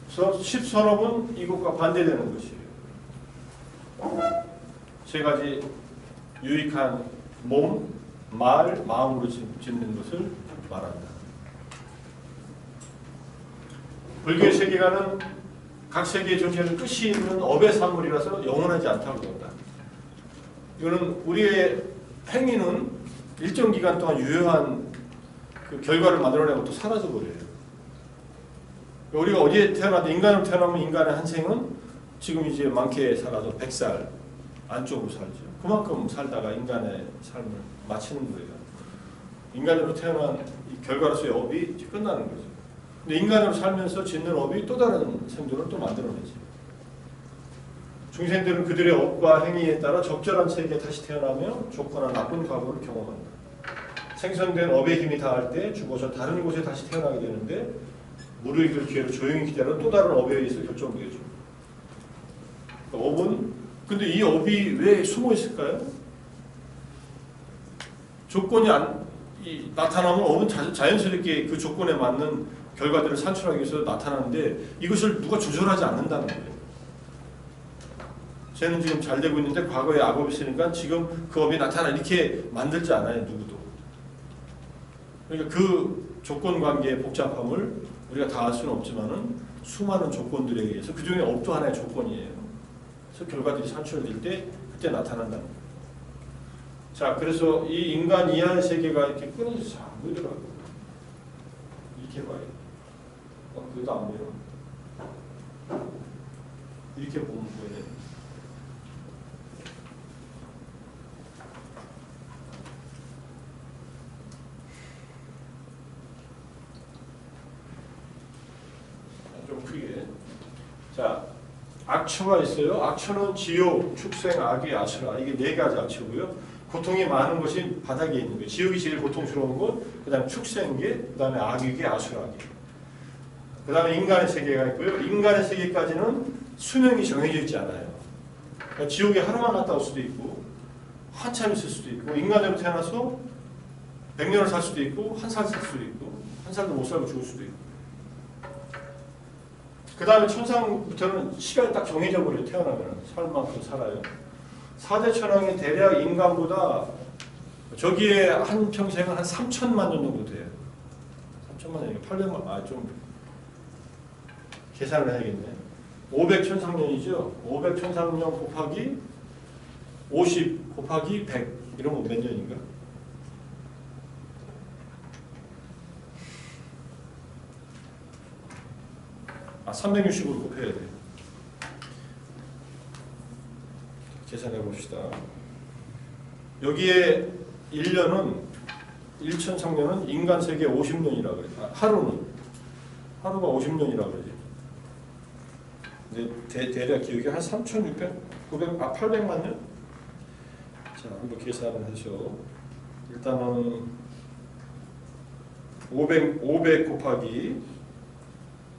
그래서 십선업은 이것과 반대되는 것이에요. 3가지 유익한 몸, 말, 마음으로 짓는 것을 말한다. 불교의 세계관은 각 세계에 존재하는 끝이 있는 업의 산물이라서 영원하지 않다고 본다. 이거는 우리의 행위는 일정 기간 동안 유효한 그 결과를 만들어내고 또 사라져버려요. 우리가 어디에 태어나도 인간으로 태어나면 인간의 한 생은 지금 이제 많게 살아서 100살 안쪽으로 살죠. 그만큼 살다가 인간의 삶을 마치는 거예요. 인간으로 태어난 이 결과로서의 업이 끝나는 거죠. 근데 인간으로 살면서 짓는 업이 또 다른 생존을 또 만들어내지. 중생들은 그들의 업과 행위에 따라 적절한 세계에 다시 태어나며 좋거나 나쁜 과거를 경험한다. 생성된 업의 힘이 닿을 때 죽어서 다른 곳에 다시 태어나게 되는데 무르익을 기회로 조용히 기다려 또 다른 업에 의해서 결정되게 줍니다. 업은 근데 이 업이 왜 숨어 있을까요? 조건이 나타나면 업은 자연스럽게 그 조건에 맞는 결과들을 산출하기 위해서 나타나는데 이것을 누가 조절하지 않는다는 거예요. 쟤는 지금 잘 되고 있는데 과거에 악업이 있으니까 지금 그 업이 나타나 이렇게 만들지 않아요. 누구도. 그러니까 그 조건 관계의 복잡함을 우리가 다 알 수는 없지만은 수많은 조건들에 의해서 그 중에 업도 하나의 조건이에요. 그래서 결과들이 산출될 때 그때 나타난다는 거예요. 자, 그래서 이 인간 이하의 세계가 이렇게 끊어져서 안 보이더라고요. 이렇게 봐요. 그래도 안 보여. 이렇게 보면 보여요. 좀 크게. 자, 악처가 있어요. 악처는 지옥, 축생, 악의 아수라. 이게 네 가지 악처고요. 고통이 많은 것이 바닥에 있는 거예요. 지옥이 제일 고통스러운 것, 그 다음에 축생계, 그 다음에 악이계, 아수라계. 그 다음에 인간의 세계가 있고요. 인간의 세계까지는 수명이 정해져 있지 않아요. 그러니까 지옥에 하루만 갔다 올 수도 있고, 한참 있을 수도 있고, 인간으로 태어나서 100년을 살 수도 있고, 한 살 살 수도 있고, 한 살도 못 살고 죽을 수도 있고. 그 다음에 천상부터는 시간이 딱 정해져 버려요. 태어나면 살 만큼 살아요. 사대천왕이 대략 인간보다 저기에 한 평생은 한 3천만 년 정도 돼요. 3천만 년이니까 800만, 좀 계산을 해야겠네. 500천상년이죠. 500천상년 곱하기 50 곱하기 100 이런 거 몇 년인가? 360으로 곱해야 돼요. 계산해 봅시다. 여기에 1년은 1천상년은 인간 세계 50년이라고 그래요. 하루가 50년이라고 그러죠. 근데 대략 기억이 한 3,600, 800만 년? 자, 한번 계산을 해서 일단은 500 곱하기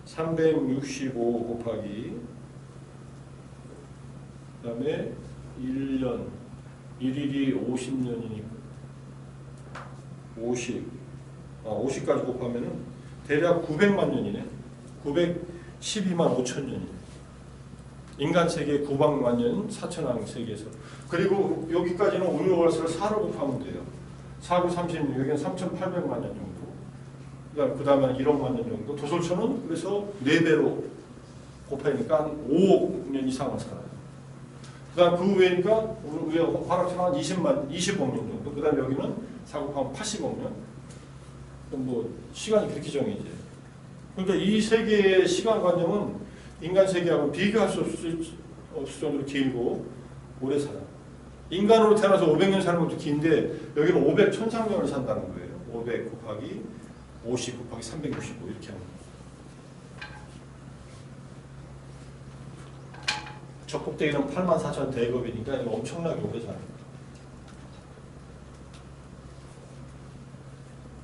365 곱하기 그 다음에 1년 1일이 50년이니까 50까지 곱하면은 대략 900만 년이네. 912만 5천 년이네. 인간 세계 900만 년 4천왕 세계에서. 그리고 여기까지는 우유월수를 4로 곱하면 돼요. 4, 9, 36, 여기는 3,800만 년 정도. 그 다음에 1억만 년 정도. 도솔천은 그래서 4배로 곱하니까 5억 년 이상을 살아요. 그 다음 그 위에니까 위에 화락천은 한 20억 년 정도. 그 다음에 여기는 4 곱하면 80억 년. 뭐 시간이 그렇게 정해져. 그러니까 이 세계의 시간관념은 인간 세계하고는 비교할 수 없을 정도로 길고 오래 살아. 인간으로 태어나서 500년 사는 것도 긴데 여기는 500천상년을 산다는 거예요. 500 곱하기 50 곱하기 365 이렇게 하면. 저 꼭대기는 84,000 대급이니까 이거 엄청나게 오래 살아요.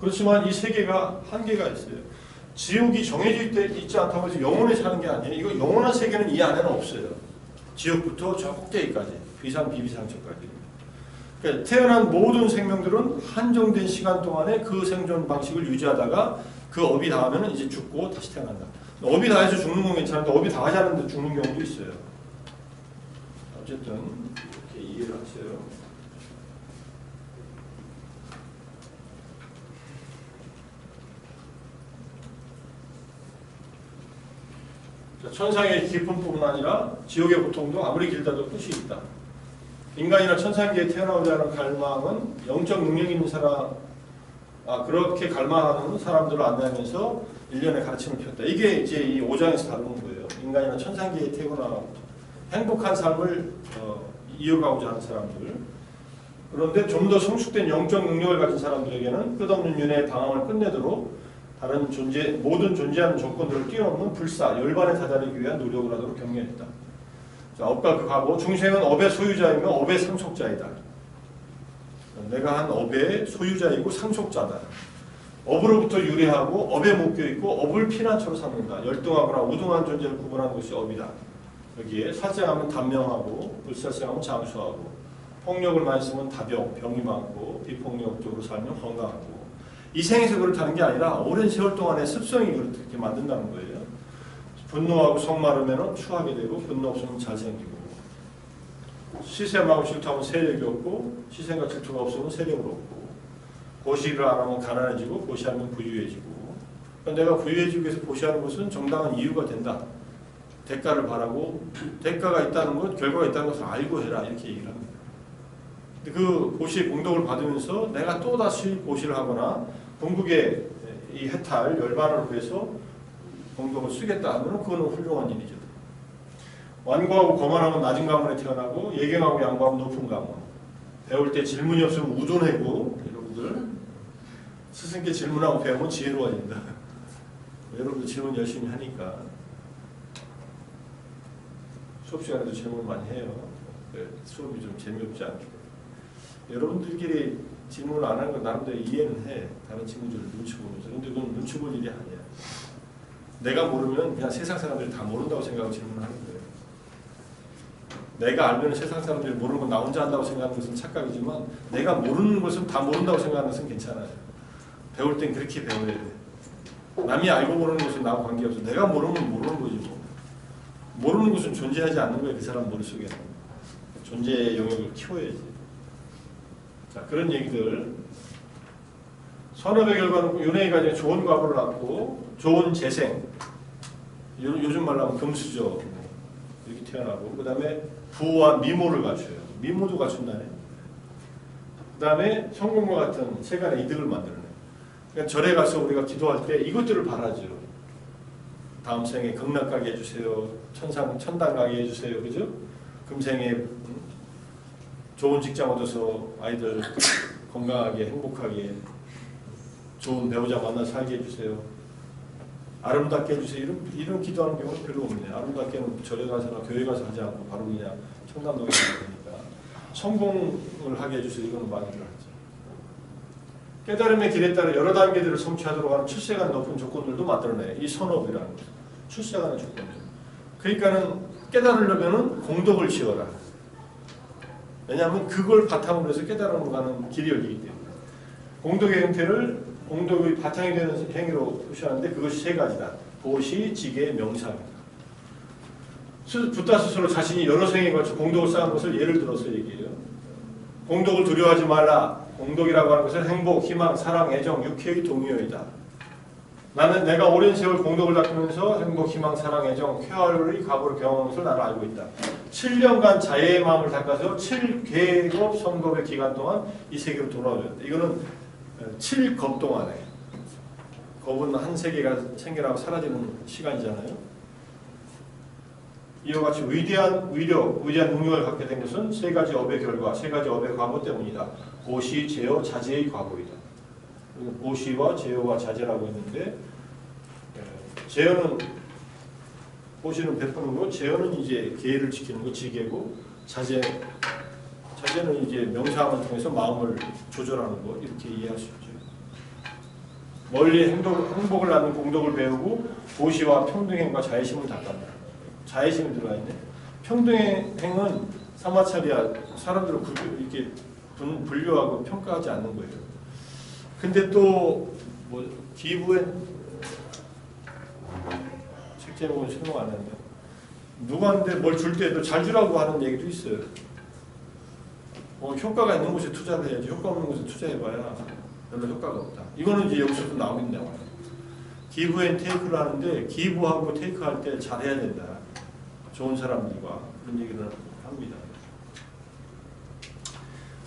그렇지만 이 세계가 한계가 있어요. 지옥이 정해져 있지 않다고 해서 영원히 사는 게 아니에요. 이거 영원한 세계는 이 안에는 없어요. 지옥부터 저 꼭대기까지, 비상, 비비상처까지. 그러니까 태어난 모든 생명들은 한정된 시간 동안에 그 생존 방식을 유지하다가 그 업이 닿으면 이제 죽고 다시 태어난다. 업이 닿아서 죽는 건 괜찮은데 업이 닿지 않는데 죽는 경우도 있어요. 어쨌든 이렇게 이해를 하세요. 천상의 기쁨뿐만 아니라 지옥의 고통도 아무리 길다도 끝이 있다. 인간이나 천상계에 태어나오자는 갈망은 영적 능력 있는 사람, 그렇게 갈망하는 사람들을 안내하면서 일련의 가르침을 폈다. 이게 이제 이 5장에서 다루는 거예요. 인간이나 천상계에 태어나 행복한 삶을 이어가고자 하는 사람들. 그런데 좀 더 성숙된 영적 능력을 가진 사람들에게는 끝없는 윤회의 방황을 끝내도록 다른 모든 존재하는 조건들을 뛰어넘는 불사, 열반에 다다르기 위한 노력을 하도록 격려했다. 자, 업과 그 과보, 중생은 업의 소유자이며 업의 상속자이다. 내가 한 업의 소유자이고 상속자다. 업으로부터 유래하고 업에 묶여있고 업을 피난처로 삼는다. 열등하거나 우등한 존재를 구분하는 것이 업이다. 여기에 살생하면 단명하고 불살생하면 장수하고 폭력을 많이 쓰면 다병, 병이 많고 비폭력적으로 살면 건강하고 이 생에서 그렇다는 게 아니라 오랜 세월 동안의 습성이 그렇게 만든다는 거예요. 분노하고 속마르면 추하게 되고 분노 없으면 잘생기고 시샘하고 질투하면 세력이 없고 시샘과 질투가 없으면 세력을 없고 고시를 안 하면 가난해지고 고시하면 부유해지고 그러니까 내가 부유해지기 위해서 고시하는 것은 정당한 이유가 된다. 대가를 바라고 대가가 있다는 것, 결과가 있다는 것을 알고 해라 이렇게 얘기를 합니다. 근데 그 고시의 공덕을 받으면서 내가 또다시 고시를 하거나 궁극의 이 해탈, 열반을 위해서 공덕을 쓰겠다 하면 그거는 훌륭한 일이죠. 완고하고 거만하면 낮은 가문에 태어나고 예경하고 양보하면 높은 가문. 배울 때 질문이 없으면 우둔하고 여러분들 스승께 질문하고 배우면 지혜로워진다. 여러분들 질문 열심히 하니까 수업 시간에도 질문 많이 해요. 수업이 좀 재미없지 않게. 여러분들끼리 질문을 안 하는 건 나름대로 이해는 해. 다른 친구들을 눈치 보면서. 근데 그건 눈치 볼 일이 아니야. 내가 모르면 그냥 세상 사람들이 다 모른다고 생각하고 질문을 하는 거예요. 내가 알면 세상 사람들이 모르는 건 나 혼자 한다고 생각하는 것은 착각이지만 내가 모르는 것은 다 모른다고 생각하는 것은 괜찮아요. 배울 땐 그렇게 배워야 돼. 남이 알고 모르는 것은 나하고 관계없어. 내가 모르면 모르는 거지 뭐. 모르는 것은 존재하지 않는 거예요. 그 사람 머릿속에. 존재의 영역을 키워야지. 자, 그런 얘기들. 선업의 결과는 윤회의 과정에 좋은 과보를 낳고 좋은 재생. 요즘 말로 하면 금수저. 이렇게 태어나고 그 다음에 부와 미모를 갖춰요. 미모도 갖춘다네. 그 다음에 성공과 같은 세간의 이득을 만들어내요. 그러니까 절에 가서 우리가 기도할 때 이것들을 바라죠. 다음 생에 극락 가게 해주세요. 천당 가게 해주세요. 그죠? 금생에 좋은 직장 얻어서 아이들 건강하게 행복하게 좋은 배우자 만나 살게 해주세요. 아름답게 해주세요. 이런 기도하는 경우는 별로 없네요. 아름답게는 절에 가서나 교회 가서 하지 않고 바로 그냥 청담동에 가니까 성공을 하게 해주세요. 이거는 많이들 하죠. 깨달음의 길에 따라 여러 단계들을 성취하도록 하는 출세가 높은 조건들도 만들어내요. 이 선업이라는 것. 출세가 하는 조건들. 그러니까는 깨달으려면은 공덕을 지어라. 왜냐하면 그걸 바탕으로 해서 깨달음으로 가는 길이 열리기 때문에. 공덕의 형태를 공덕의 바탕이 되는 행위로 표시하는데 그것이 세 가지다. 보시, 지계, 명상이다. 붓다 스스로 자신이 여러 생에 걸쳐 공덕을 쌓은 것을 예를 들어서 얘기해요. 공덕을 두려워하지 말라. 공덕이라고 하는 것은 행복, 희망, 사랑, 애정, 육회의 동요이다. 나는 내가 오랜 세월 공덕을 닦으면서 행복, 희망, 사랑, 애정, 쾌활의 과보를 경험한 것을 나는 알고 있다. 7년간 자애의 마음을 닦아서 7계급 선겁의 기간 동안 이 세계로 돌아오려 한다. 이거는 7겁 동안에 겁은 한 세계가 생겨나고 사라지는 시간이잖아요. 이와 같이 위대한 위력, 위대한 능력을 갖게 된 것은 세 가지 업의 결과, 세 가지 업의 과보 때문이다. 보시, 제어, 자제의 과보이다. 보시와 제어와 자제라고 했는데 제어는 보시는 베푸는 거, 제어는 이제 계를 지키는 거, 지계고 자제는 이제 명상을 통해서 마음을 조절하는 거 이렇게 이해할 수 있죠. 멀리 행복을 낳는 공덕을 배우고 보시와 평등행과 자애심을 닦았다. 자애심이 들어가 있네. 평등행은 사마찰이야. 사람들을 이렇게 분류하고 평가하지 않는 거예요. 근데 또 뭐 기부에 책 제목은 설명 안 했는데 누구한테 뭘 줄 때도 잘 주라고 하는 얘기도 있어요. 효과가 있는 곳에 투자를 해야지 효과 없는 곳에 투자해봐야 별로 효과가 없다. 이거는 이제 여기서도 나오긴 나와요. 기부 앤 테이크를 하는데 기부하고 테이크할 때 잘해야 된다. 좋은 사람들과 그런 얘기를 합니다.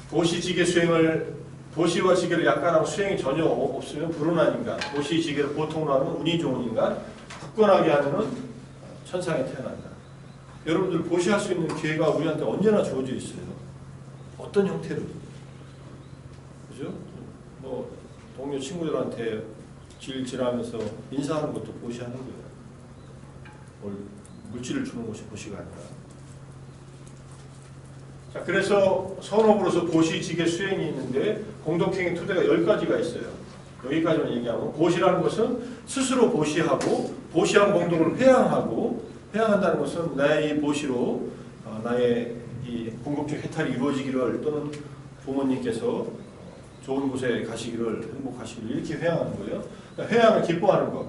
보시지계 수행을 보시와 지계를 약간하고 수행이 전혀 없으면 불운한 인간, 보시 지계를 보통으로 하면 운이 좋은 인간, 굳건하게 하면은 천상에 태어난다. 여러분들 보시할 수 있는 기회가 우리한테 언제나 주어져 있어요. 어떤 형태로. 그죠? 뭐 동료 친구들한테 질질하면서 인사하는 것도 보시하는 거예요. 물질을 주는 것이 보시가 아니라. 자, 그래서 선업으로서 보시, 직의 수행이 있는데 공덕행위 토대가 10가지가 있어요. 여기까지만 얘기하고, 보시라는 것은 스스로 보시하고 보시한 공덕을 회양하고, 회양한다는 것은 나의 이 보시로 나의 이 궁극적 해탈이 이루어지기를, 또는 부모님께서 좋은 곳에 가시기를, 행복하시기를 이렇게 회양하는 거예요. 그러니까 회양을 기뻐하는 것,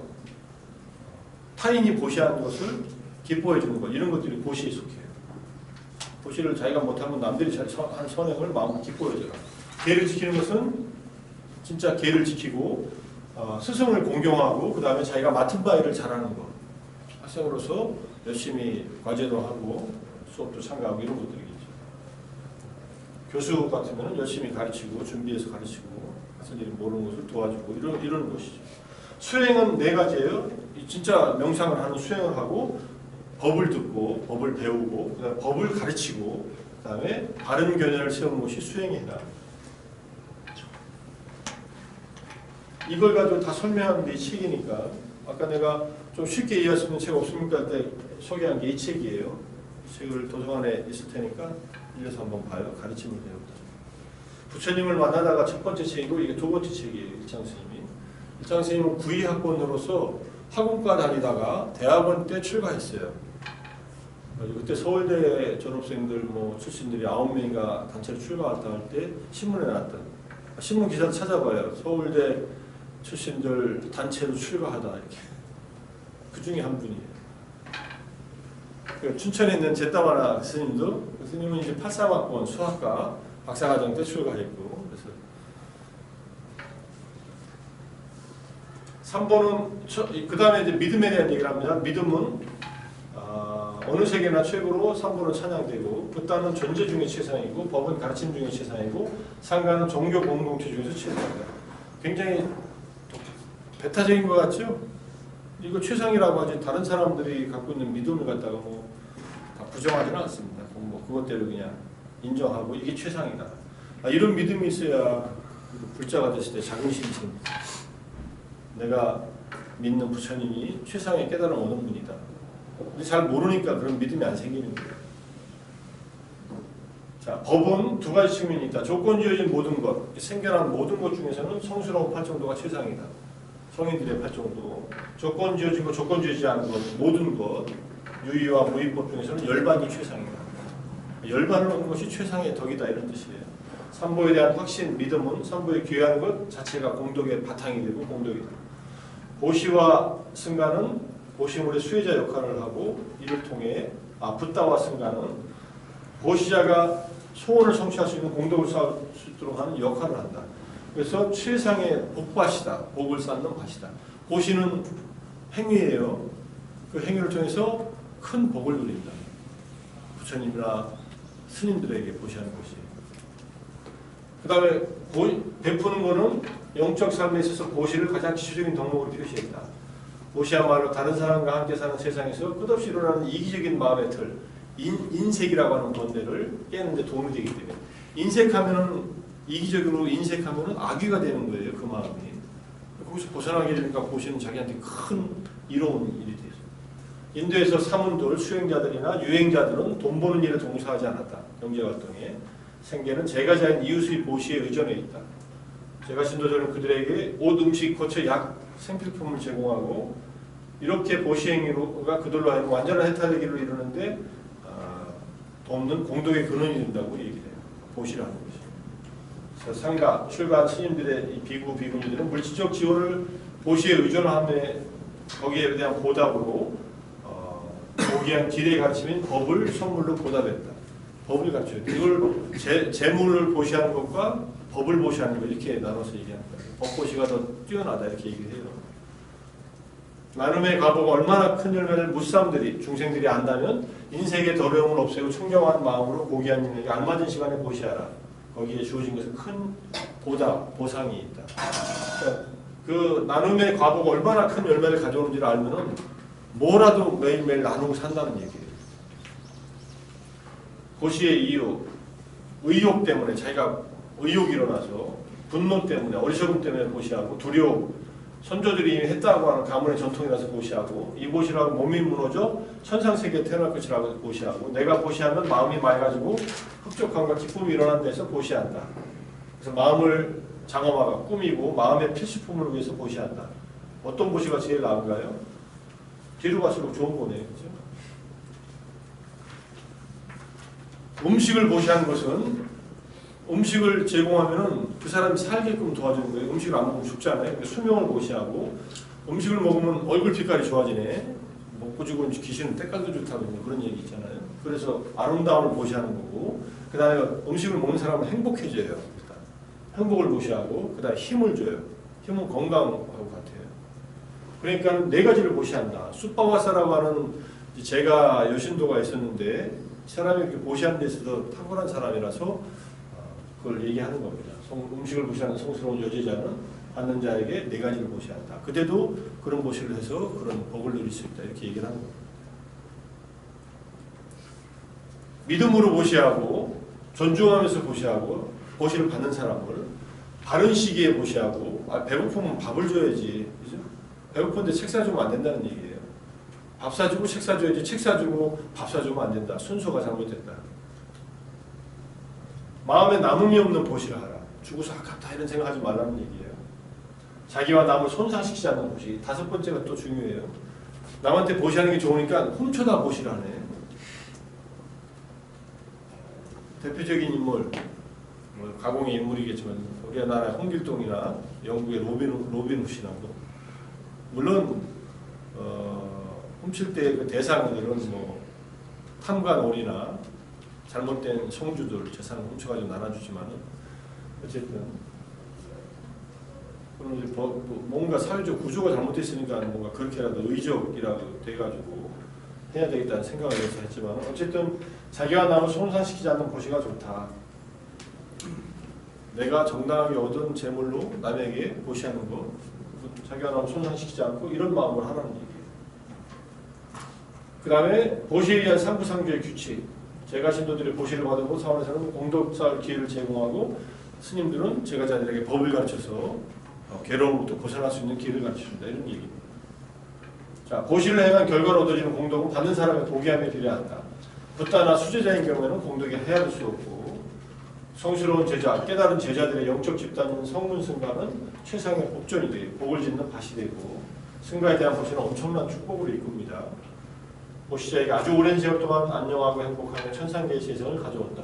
타인이 보시하는 것을 기뻐해 주는 것, 이런 것들이 보시에 속해요. 보시를 자기가 못하면 남들이 한 선행을 마음으로 기뻐해 줘라. 계를 지키는 것은 진짜 계를 지키고 스승을 공경하고, 그 다음에 자기가 맡은 바 일을 잘하는 것. 학생으로서 열심히 과제도 하고 수업도 참가하고 이런 것들이겠죠. 교수 같으면 열심히 가르치고 준비해서 가르치고 학생들이 모르는 것을 도와주고 이런 것이죠. 수행은 4가지예요. 진짜 명상을 하는 수행을 하고, 법을 듣고 법을 배우고, 그다음에 법을 가르치고, 그다음에 바른 견해를 세우는 것이 수행이다. 이걸 가지고 다 설명하는 게 이 책이니까, 아까 내가 좀 쉽게 이해할 수 있는 책 없습니까? 할 때 소개한 게 이 책이에요. 이 책을 도서관에 있을 테니까 빌려서 한번 봐요. 가르침을 배우다. 부처님을 만나다가 첫 번째 책이고, 이게 2번째 책이에요. 일장 스님이. 일장 스님은 구의학번으로서 학원과 다니다가 대학원 때 출가했어요. 그때 서울대 졸업생들 출신들이 9명인가 단체로 출가했다 할 때 신문에 나왔던, 신문 기사를 찾아봐요. 서울대 출신들 단체로 출가하다 이렇게. 그 중에 한 분이에요. 춘천에 있는 제따마나 스님도, 그 스님은 이제 83학번 수학과 박사과정 때 출가했고, 그래서 3번은 그 다음에 이제 믿음에 대한 얘기를 합니다. 믿음은 어느 세계나 최고로 3번은 찬양되고, 붓다는 존재 중에 최상이고, 법은 가르침 중에 최상이고, 상가는 종교 공동체 중에서 최상이다. 굉장히 배타적인 것 같죠? 이거 최상이라고 하지, 다른 사람들이 갖고 있는 믿음을 갖다가 다 부정하지는 않습니다. 그것대로 그냥 인정하고 이게 최상이다. 이런 믿음이 있어야 불자가 됐을 때 자긍심이 생깁니다. 내가 믿는 부처님이 최상의 깨달음 얻은 분이다. 근데 잘 모르니까 그런 믿음이 안 생기는 거예요. 자, 법은 2가지 측면이 있다. 조건지어진 모든 것, 생겨난 모든 것 중에서는 성스러운 팔정도가 최상이다. 성인들의 팔정도. 조건지어진 것, 조건지어지지 않은 것, 모든 것, 유의와 무의법 중에서는 열반이 최상이다. 열반을 얻는 것이 최상의 덕이다, 이런 뜻이에요. 삼보에 대한 확신, 믿음은 삼보에 귀하는 것 자체가 공덕의 바탕이 되고 공덕이다. 보시와 승가는 보시물의 수혜자 역할을 하고, 이를 통해 붓다와 승가는 보시자가 소원을 성취할 수 있는 공덕을 쌓을 수 있도록 하는 역할을 한다. 그래서 최상의 복밭이다. 복을 쌓는 밭이다. 보시는 행위예요. 그 행위를 통해서 큰 복을 누린다. 부처님이나 스님들에게 보시하는 것이. 그 다음에 베푸는 것은 영적 삶에 있어서 보시를 가장 기초적인 덕목으로 표시했다. 보시야말로 다른 사람과 함께 사는 세상에서 끝없이 일어나는 이기적인 마음의 틀, 인색이라고 하는 번뇌를 깨는 데 도움이 되기 때문에, 인색하면은, 이기적으로 인색하면은 악귀가 되는 거예요. 그 마음이. 거기서 벗어나게 되니까 보시는 자기한테 큰 이로운 일이 돼요. 인도에서 사문들, 수행자들이나 유행자들은 돈 버는 일에 종사하지 않았다. 경제활동에. 생계는 제가자인 이웃의 보시에 의존해 있다. 제가 신도자는 그들에게 옷, 음식, 거처, 약, 생필품을 제공하고, 이렇게 보시행위가 그들로 하여금 완전한 해탈되기를 이루는데 돕는 공덕의 근원이 된다고 얘기해요. 보시를 하는 것이. 그래서 상가, 출가한 스님들의 이 비구, 비구니들은 물질적 지원을 보시에 의존함에 거기에 대한 보답으로 고귀한 길의 가르침인 법을 선물로 보답했다. 법을 가르쳐야 돼. 이걸 재물을 보시하는 것과 법을 보시하는 것 이렇게 나눠서 얘기합니다. 법보시가 더 뛰어나다 이렇게 얘기해요. 나눔의 과보가 얼마나 큰 열매를 무사람들이 중생들이 안다면 인생의 더러움을 없애고 청정한 마음으로 고귀한 인에게 알맞은 시간에 보시하라. 거기에 주어진 것은 큰 보답, 보상이 있다. 그러니까 그 나눔의 과보가 얼마나 큰 열매를 가져오는지를 알면은 뭐라도 매일매일 나누고 산다는 얘기예요. 고시의 이유, 의욕 때문에 자기가 의욕이 일어나서 분노 때문에 어리석음 때문에 고시하고 두려움, 선조들이 이미 했다고 하는 가문의 전통이라서 보시하고, 이 보시라고 몸이 무너져 천상세계에 태어날 것이라고 보시하고, 내가 보시하면 마음이 맑아지고 흡족함과 기쁨이 일어난 데서 보시한다. 그래서 마음을 장엄화가 꾸미고 마음의 필수품을 위해서 보시한다. 어떤 보시가 제일 나은가요? 뒤로 갈수록 좋은 거네요. 그렇죠? 음식을 보시하는 것은 음식을 제공하면은 그 사람이 살게끔 도와주는 거예요. 음식을 안 먹으면 죽잖아요. 그러니까 수명을 보시하고, 음식을 먹으면 얼굴 빛깔이 좋아지네. 먹고 죽은 귀신은 때깔도 좋다고 그런 얘기 있잖아요. 그래서 아름다움을 보시하는 거고, 그 다음에 음식을 먹는 사람은 행복해져요. 일단. 행복을 보시하고, 그 다음에 힘을 줘요. 힘은 건강하고 같아요. 그러니까 네 가지를 보시한다. 숫바와사라고 하는 제가 여신도가 있었는데, 사람이 이렇게 보시하는 데 있어서 탁월한 사람이라서 그걸 얘기하는 겁니다. 음식을 보시하는 성스러운 여제자는 받는 자에게 네 가지를 보시한다. 그때도 그런 보시를 해서 그런 복을 누릴 수 있다. 이렇게 얘기를 하는 겁니다. 믿음으로 보시하고, 존중하면서 보시하고, 보시를 받는 사람을 바른 시기에 보시하고, 배고프면 밥을 줘야지. 그죠? 배고픈데 책 사주면 안 된다는 얘기예요. 밥 사주고 책 사줘야지. 책 사주고 밥 사주면 안 된다. 순서가 잘못됐다. 마음에 남음이 없는 보시를 하라. 죽어서 아깝다 이런 생각하지 말라는 얘기예요. 자기와 남을 손상시키지 않는 보시. 다섯 번째가 또 중요해요. 남한테 보시하는 게 좋으니까 훔쳐다 보시를 하네. 대표적인 인물, 가공의 인물이겠지만 우리나라 홍길동이나 영국의 로빈 후시나 물론 훔칠 때 그 대상들은 뭐 탐관오리나 잘못된 성주들 재산을 훔쳐가지고 나눠주지만은 어쨌든 그럼 이제 뭔가 사회적 구조가 잘못됐으니까 뭔가 그렇게라도 의적이라도 돼가지고 해야 되겠다는 생각을 해서 했지만 어쨌든 자기와 남을 손상시키지 않는 보시가 좋다. 내가 정당하게 얻은 재물로 남에게 보시하는 거, 자기와 남을 손상시키지 않고 이런 마음을 하라는 얘기예요. 그 다음에 보시에 의한 상부상조의 규칙. 제가 신도들의 보시를 받고 사원에서는 공덕사할 기회를 제공하고, 스님들은 제가자들에게 법을 가르쳐서 괴로움부터 벗어날 수 있는 길을 가르쳐준다. 이런 얘기입니다. 자, 보시를 행한 결과로 얻어지는 공덕은 받는 사람의 도기함에 비례한다. 붓다나 수제자인 경우에는 공덕이 헤아릴 수 없고, 성스러운 제자, 깨달은 제자들의 영적 집단인 성문승가는 최상의 법전이 되고 복을 짓는 밭이 되고, 승가에 대한 보시는 엄청난 축복을 이끕니다. 보시자에게 아주 오랜 세월 동안 안녕하고 행복하며 천상계의 세상을 가져온다.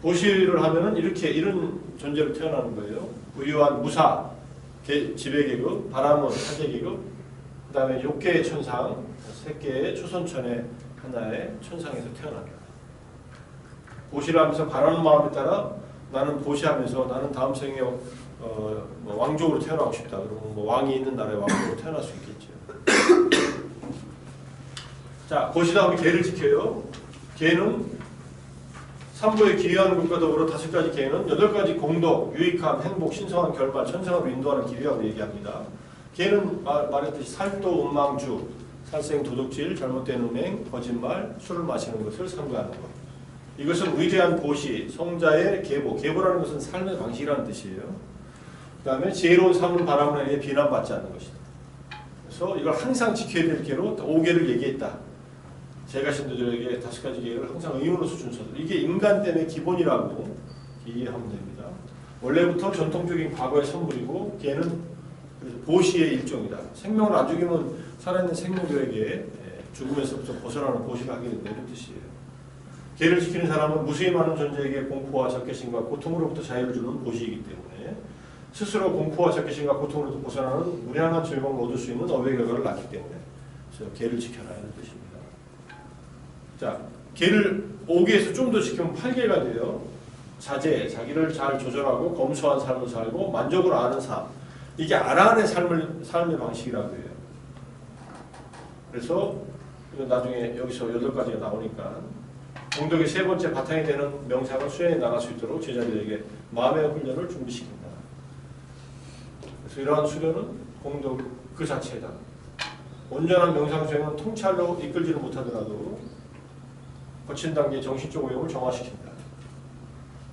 보시를 하면은 이런 존재로 태어나는 거예요. 부유한 무사, 지배계급, 바람은 사제계급, 그 다음에 6개의 천상, 3개의 초선천의 하나의 천상에서 태어난다. 보시를 하면서 바라는 마음에 따라 나는 보시하면서 나는 다음 생에 뭐 왕족으로 태어나고 싶다. 그러면 뭐 왕이 있는 나라의 왕족으로 태어날 수 있겠죠. 자, 보시다 우리 계를 지켜요. 계는 삼보의 기리하는 것과 더불어 5가지 계는 8가지 공덕, 유익함, 행복, 신성한 결말, 천상으로 인도하는 길이라고 얘기합니다. 계는 말했듯이 살도, 음망주, 살생, 도둑질, 잘못된 은행, 거짓말, 술을 마시는 것을 상대하는 것. 이것은 위대한 보시, 성자의 계보. 계보라는 것은 삶의 방식이라는 뜻이에요. 그 다음에 지혜로운 삶을 바라보는 이에 비난받지 않는 것이다. 그래서 이걸 항상 지켜야 될 계로 5계를 얘기했다. 제가 신도들에게 5가지 계를 항상 의무로서 준서들. 이게 인간 때문에 기본이라고 이해하면 됩니다. 원래부터 전통적인 과거의 선물이고 계는 보시의 일종이다. 생명을 안 죽이면 살아있는 생명들에게 죽음에서부터 벗어나는 보시를 하게 된다. 이런 뜻이에요. 계를 지키는 사람은 무수히 많은 존재에게 공포와 적개심과 고통으로부터 자유를 주는 보시이기 때문에 스스로 공포와 적개심과 고통으로부터 벗어나는 무량한 즐거움을 얻을 수 있는 어의 결과를 낳기 때문에 그래서 계를 지켜라 이런 뜻입니다. 자, 계를 5계에서 좀 더 지키면 8계가 돼요. 자제, 자기를 잘 조절하고 검소한 삶을 살고 만족을 아는 삶. 이게 아라한의 삶의 방식이라고 해요. 그래서 나중에 여기서 8가지가 나오니까 공덕의 3번째 바탕이 되는 명상을 수행해 나갈 수 있도록 제자들에게 마음의 훈련을 준비시킨다. 그래서 이러한 수련은 공덕 그 자체다. 온전한 명상 수행은 통찰로 이끌지를 못하더라도 거친 단계의 정신적 오염을 정화시킨다.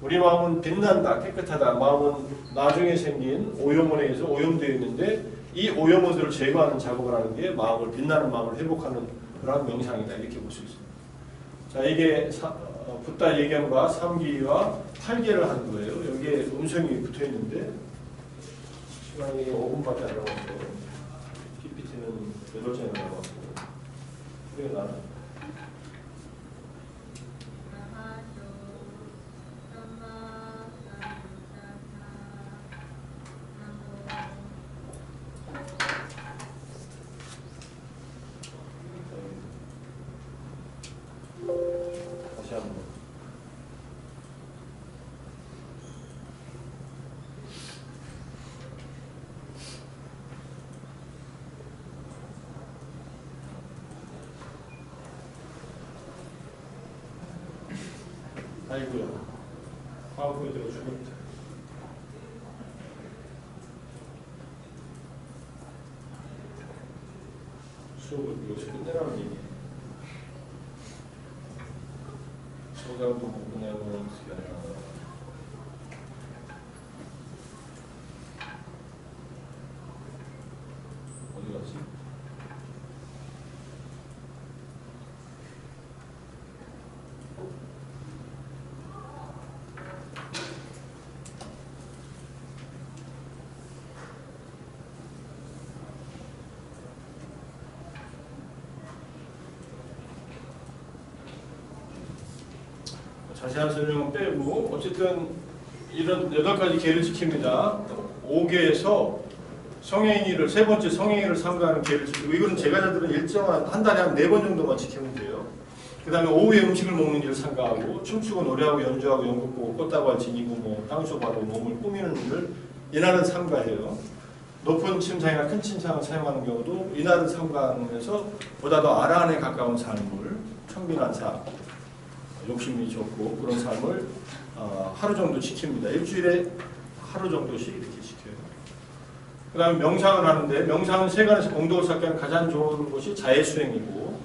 우리 마음은 빛난다, 깨끗하다. 마음은 나중에 생긴 오염원에 의해서 오염되어 있는데 이 오염원들을 제거하는 작업을 하는 게 마음을 빛나는 마음을 회복하는 그런 명상이다 이렇게 볼 수 있습니다. 자, 이게 붓다 예견과 3기와 8개를 하는 거예요. 여기에 음성이 붙어 있는데 시간이 5분밖에 안 남았고 PPT는 8장이 남았고 그래 나는 다시 한번 아이고야 파워포인트로 죽었다. 수업을 여기서 끝내라는 얘기예요. 소장도 못 끝내고 어떻게 하냐. 어디 갔지? 자세한 설명은 빼고 어쨌든 이런 8가지 계를 지킵니다. 5계에서 성행위를 세 번째 성행위를 삼가하는 계를 지키고 이거는 제가자들은 일정한 한 달에 한 4번 정도만 지키면 돼요. 그 다음에 오후에 음식을 먹는 일을 삼가하고 춤추고 노래하고 연주하고 연극 보고 꽃다발 지니고 뭐 땅쇼바로 몸을 꾸미는 일을 이날은 삼가해요. 높은 침상이나 큰 침상을 사용하는 경우도 이날을 삼가하면서 보다 더 아란에 가까운 삶을 청빈한 삶 욕심이 적고 그런 삶을 하루 정도 지킵니다. 일주일에 하루 정도씩 이렇게 지켜요. 그 다음에 명상을 하는데 명상은 세간에서 공덕을 쌓기 위한 가장 좋은 것이 자해수행이고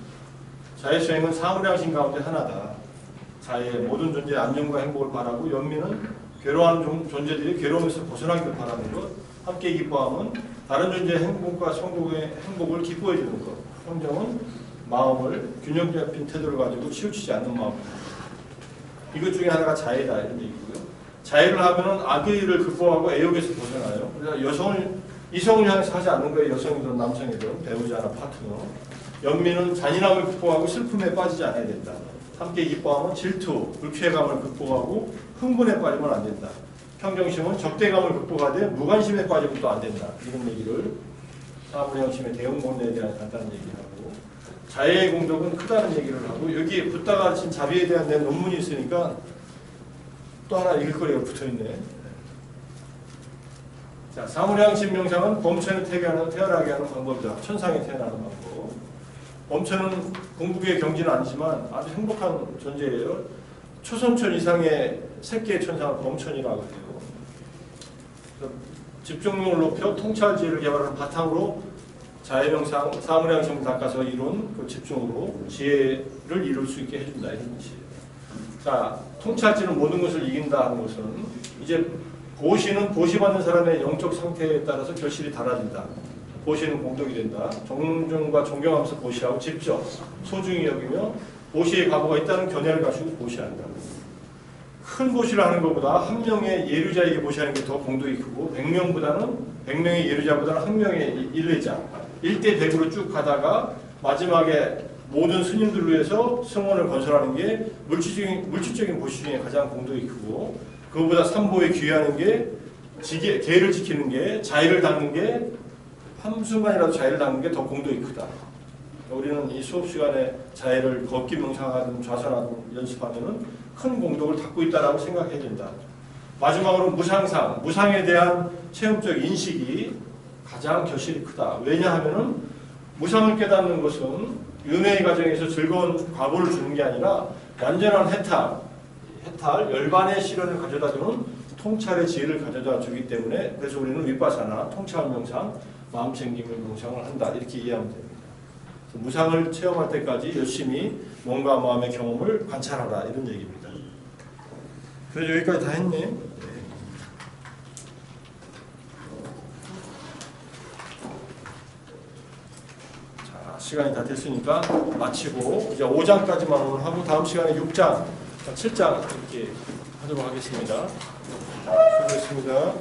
자해수행은 사무량심 가운데 하나다. 자해의 모든 존재의 안정과 행복을 바라고 연민은 괴로워하는 존재들이 괴로움에서 벗어나기를 바라는 것 함께 기뻐함은 다른 존재의 행복과 성공의 행복을 기뻐해 주는 것 성정은 마음을 균형 잡힌 태도를 가지고 치우치지 않는 마음입니다. 이것 중에 하나가 자해다 이런 얘기고요. 자해를 하면은 악의를 극복하고 애욕에서 벗어나요. 그래서 이성을 향해서 하지 않는 거예요. 여성이든 남성이든 배우자나 파트너. 연민은 잔인함을 극복하고 슬픔에 빠지지 않아야 된다. 함께 기뻐하면 질투, 불쾌감을 극복하고 흥분에 빠지면 안 된다. 평정심은 적대감을 극복하되 무관심에 빠지면 또 안 된다. 이런 얘기를 사무량심의 대응본능에 대한 간단한 얘기하고 자해의 공덕은 크다는 얘기를 하고 여기에 붓다가 가르친 자비에 대한 내 논문이 있으니까 또 하나 읽을 거리가 붙어있네. 자, 사무량심 명상은 범천에 태어나게 하는 방법이다. 천상에 태어나는 방법. 범천은 궁극의 경지는 아니지만 아주 행복한 존재예요. 초선천 이상의 새끼의 천상을 범천이라고 해요. 집중력을 높여 통찰지혜를 개발하는 바탕으로 자해명상, 사무량심을 닦아서 이룬 그 집중으로 지혜를 이룰 수 있게 해준다 이런 뜻이에요. 자, 통찰지는 모든 것을 이긴다 하는 것은 이제 보시는 보시받는 사람의 영적 상태에 따라서 결실이 달라진다. 보시는 공덕이 된다. 존중과 존경하면서 보시하고 직접 소중히 여기며 보시의 과거가 있다는 견해를 가지고 보시한다. 큰 보시를 하는 것보다 한 명의 예류자에게 보시하는 게 더 공덕이 크고 100명의 예류자보다는 한 명의 일례자 1대 100으로 쭉 가다가 마지막에 모든 스님들을 위해서 성원을 건설하는 게 물질적인 보시 중에 가장 공덕이 크고 그거보다 삼보에 귀하는 게 계를 지키는 게 자의를 닦는 게 한순간이라도 자의를 닦는 게 더 공덕이 크다. 우리는 이 수업 시간에 자의를 걷기 명상하든 좌선하든 연습하면은 큰 공덕을 닦고 있다라고 생각해야 된다. 마지막으로 무상상, 무상에 대한 체험적 인식이 가장 결실이 크다. 왜냐하면은 무상을 깨닫는 것은 은혜의 과정에서 즐거운 과보를 주는 게 아니라 완전한 해탈, 열반의 실현을 가져다주는 통찰의 지혜를 가져다 주기 때문에 그래서 우리는 윗바사나 통찰 명상, 마음 챙김의 명상을 한다. 이렇게 이해하면 됩니다. 무상을 체험할 때까지 열심히 몸과 마음의 경험을 관찰하라 이런 얘기입니다. 그래서 여기까지 다 했네. 시간이 다 됐으니까 마치고 이제 5장까지만 오늘 하고 다음 시간에 6장, 7장 이렇게 하도록 하겠습니다. 수고했습니다.